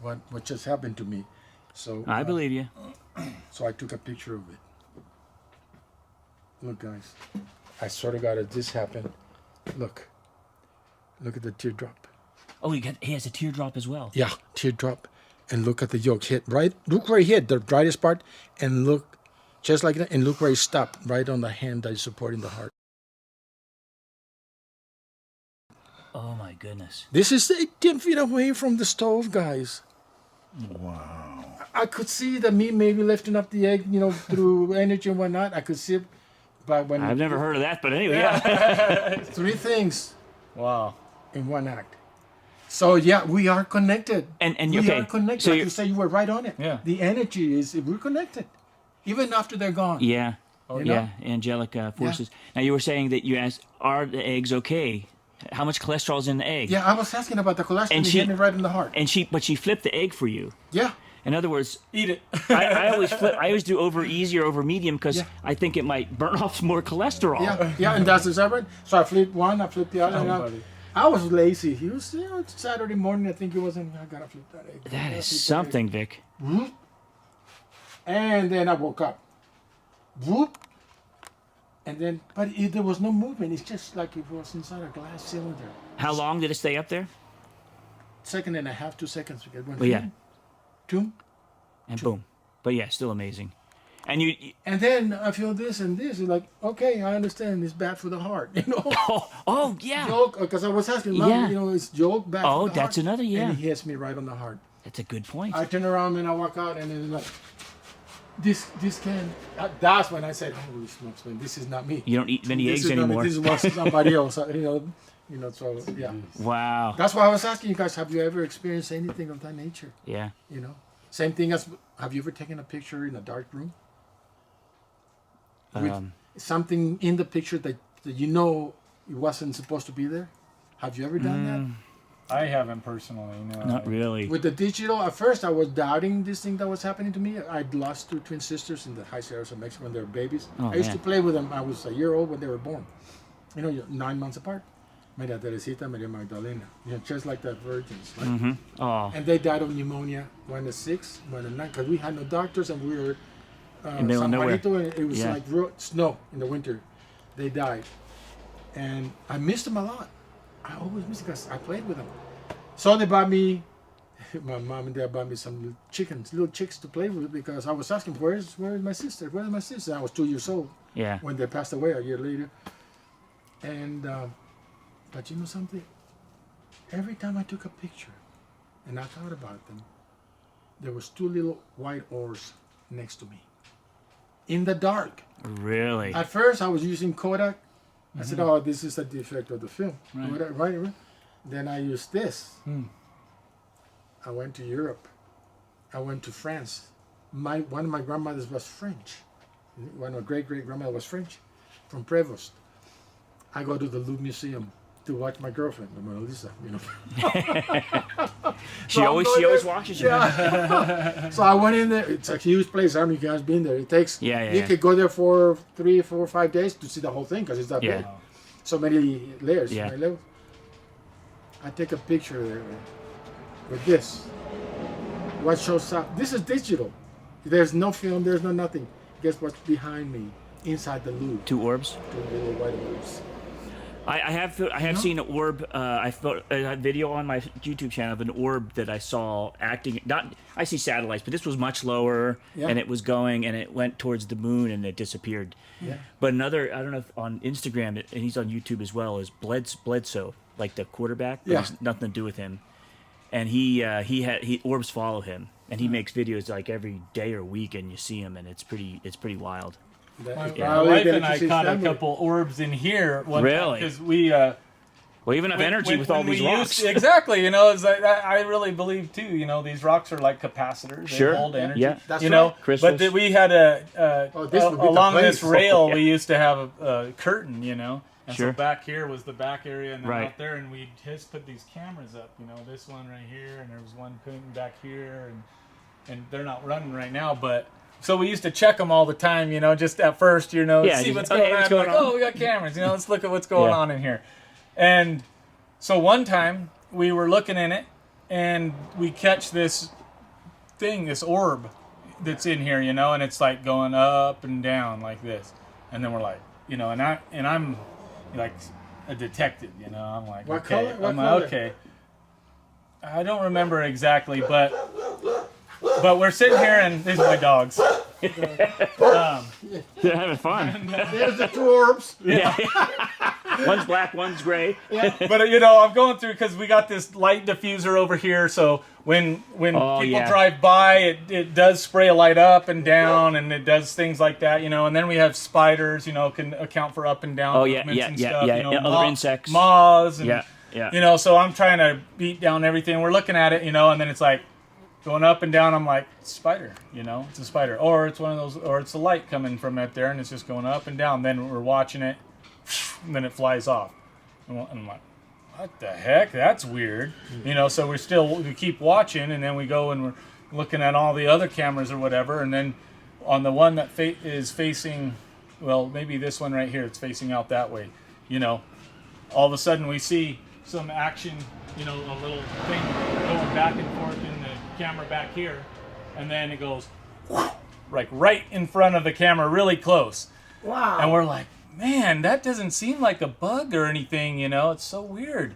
what just happened to me. So I believe you. So I took a picture of it. Look, guys, I swear to God, if this happened, look at the teardrop. Oh, he has a teardrop as well. Yeah, teardrop, and look at the yolk hit right. Look where it hit, the brightest part, and look just like that, and look where it stopped, right on the hand that is supporting the heart. Oh my goodness. This is 10 feet away from the stove, guys. Wow. I could see the meat maybe lifting up the egg, through energy and whatnot. I could see it, but when I've never heard of that, but anyway, yeah. 3 things Wow. in one act. So yeah, we are connected. And we okay, are connected. so like you're- you say, you were right on it. Yeah. The energy we're connected, even after they're gone. Yeah. You Yeah, know? angelic forces. Now you were saying that you asked, are the eggs okay? How much cholesterol is in the egg? Yeah, I was asking about the cholesterol And and she- hitting it right in the heart. But she flipped the egg for you. Yeah. In other words, Eat it. I always do over easy or over medium because Yeah. I think it might burn off more cholesterol. Yeah, and that's the separate. So I flipped one, I flipped the other. and buddy. I was lazy. He was, Saturday morning, I think it was, I gotta flip that egg. That Gotta is flip that egg. something, Vic. Whoop. And then I woke up. Whoop. And then, but there was no movement. It's just like it was inside a glass cylinder. How long did it stay up there? Second and a half, 2 seconds. It went Well, yeah. Two. And boom. But yeah, still amazing. And you And then I feel this and this. It's like, okay, I understand. It's bad for the heart. oh yeah. Joke, because I was asking, Mom, Yeah. it's joke bad Oh, for the that's heart? another, yeah. And he hits me right on the heart. That's a good point. I turn around and I walk out and it's like, this can. That's when I said, holy smokes, man, this is not me. You don't eat many This eggs is not me. anymore. This was somebody else. So yeah. Wow. That's why I was asking you guys, have you ever experienced anything of that nature? Yeah. Same thing as, have you ever taken a picture in a dark room? With something in the picture that it wasn't supposed to be there? Have you ever done I haven't personally, no. Not really. that? With the digital, at first I was doubting this thing that was happening to me. I'd lost 2 twin sisters in the high Sierras of Mexico when they were babies. Oh, I used man. to play with them. I was a year old when they were born. You're 9 months apart. Maria Teresita, Maria Magdalena. Just like the virgins. Right? Mm-hmm. Oh. And they died of pneumonia, one at 6, one at 9, because we had no doctors and we were In the middle of San nowhere. Juanito, and it was Yeah. like snow in the winter. They died. And I missed them a lot. I always missed them because I played with them. So they bought me, my mom and dad bought me some little chicks to play with because I was asking, where's my sister? Where's my sister? I was 2 years old Yeah. when they passed away a year later. And, but you know something? Every time I took a picture and I thought about them, there was 2 little white orbs next to me. In the dark. Really? At first I was using Kodak. I said, oh, this is a defect of the film. Right. Then I used this. I went to Europe. I went to France. One of my grandmothers was French. One of my great-great-grandmother was French, from Prevost. I go to the Louvre Museum to watch my girlfriend, the Mona Lisa. She always watches you. Yeah. So I went in there. It's a huge place. How many guys been there? It takes. You could go there for 3, 4, 5 days to see the whole thing because it's that big. So many layers. Yeah. Right, levels. I take a picture there with this. What shows up? This is digital. There's no film. There's no nothing. Guess what's behind me? Inside the loop. 2 orbs. 2 little white orbs. I have seen an orb. I thought a video on my YouTube channel of an orb that I saw acting. Not I see satellites, but this was much lower, and it was going, and it went towards the moon, and it disappeared. Yeah. But another, I don't know if on Instagram, and he's on YouTube as well, is Bledsoe, like the quarterback. But it's nothing to do with him. And he orbs follow him, and he makes videos like every day or week, and you see him, and it's pretty wild. My wife and I caught a couple orbs in here one time because we even have energy with all these rocks. Exactly, you know, I really believe too. You know, these rocks are like capacitors; they hold energy. Yeah, that's you know. Crystals. But we had along this rail, we used to have a curtain, you know. And so back here was the back area, and then out there, and we just put these cameras up. You know, this one right here, and there was one putting back here, and they're not running right now, but. So we used to check them all the time, you know, just at first, you know, see what's going on. Like, oh, we got cameras, you know, let's look at what's going on in here. And so one time we were looking in it, and we catch this thing, this orb that's in here, you know, and it's like going up and down like this. And then we're like, you know, and I'm like a detective, you know, I'm like, What okay, color? I'm like, okay. I don't remember exactly, but we're sitting here, and these are my dogs. They're having fun. There's the 2 orbs. Yeah. One's black, one's gray. But you know, I'm going through because we got this light diffuser over here. So when people drive by, it does spray a light up and down, and it does things like that, you know. And then we have spiders, you know, can account for up and down movements and stuff. You know, other insects, moths, and you know. So I'm trying to beat down everything. We're looking at it, you know, and then it's like. Going up and down, I'm like, spider, you know, it's a spider. Or it's one of those, or it's a light coming from up there, and it's just going up and down. Then we're watching it, and then it flies off. And I'm like, what the heck? That's weird. You know, so we keep watching, and then we go and we're looking at all the other cameras or whatever. And then on the one that is facing, well, maybe this one right here, it's facing out that way, you know, all of a sudden we see some action, you know, a little thing going back and forth in the camera back here, and then it goes like right in front of the camera, really close. Wow. And we're like, man, that doesn't seem like a bug or anything, you know, it's so weird.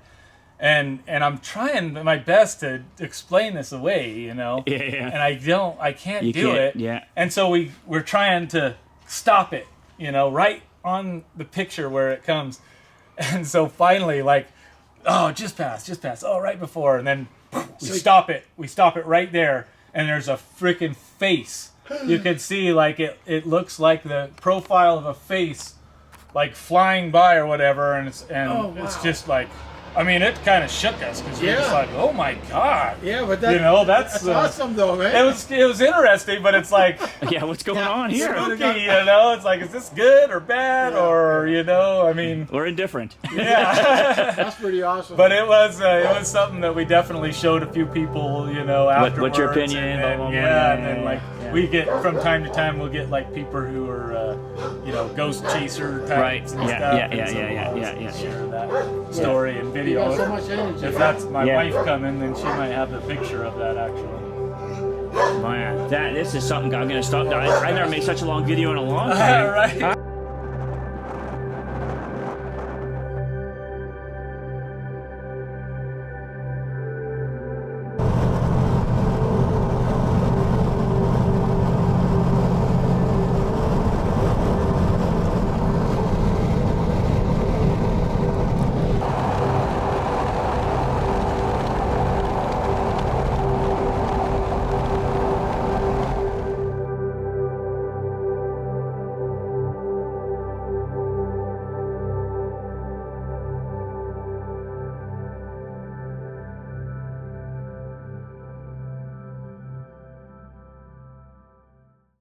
And I'm trying my best to explain this away, you know. And I can't do it. Yeah. And so we're trying to stop it, you know, right on the picture where it comes. And so finally, like, oh, just pass. Oh, right before, and then we stop it. We stop it right there, and there's a freaking face. You can see, like, it looks like the profile of a face, like flying by or whatever, and it's just like, I mean, it kind of shook us because we're just like, oh my god. Yeah, but you know, that's awesome though, man. It was interesting, but it's like, what's going on here? Spooky, you know, it's like, is this good or bad or you know, I mean, or indifferent. Yeah, that's pretty awesome. But it was something that we definitely showed a few people, you know, afterwards. What's your opinion? And then like we get from time to time, we'll get like people who are, you know, ghost chaser types and stuff. Yeah. Share that story and video. You got so much energy. If that's my wife coming, then she might have the picture of that actually. Man, this is something I'm gonna stop. I never made such a long video in a long time. Right.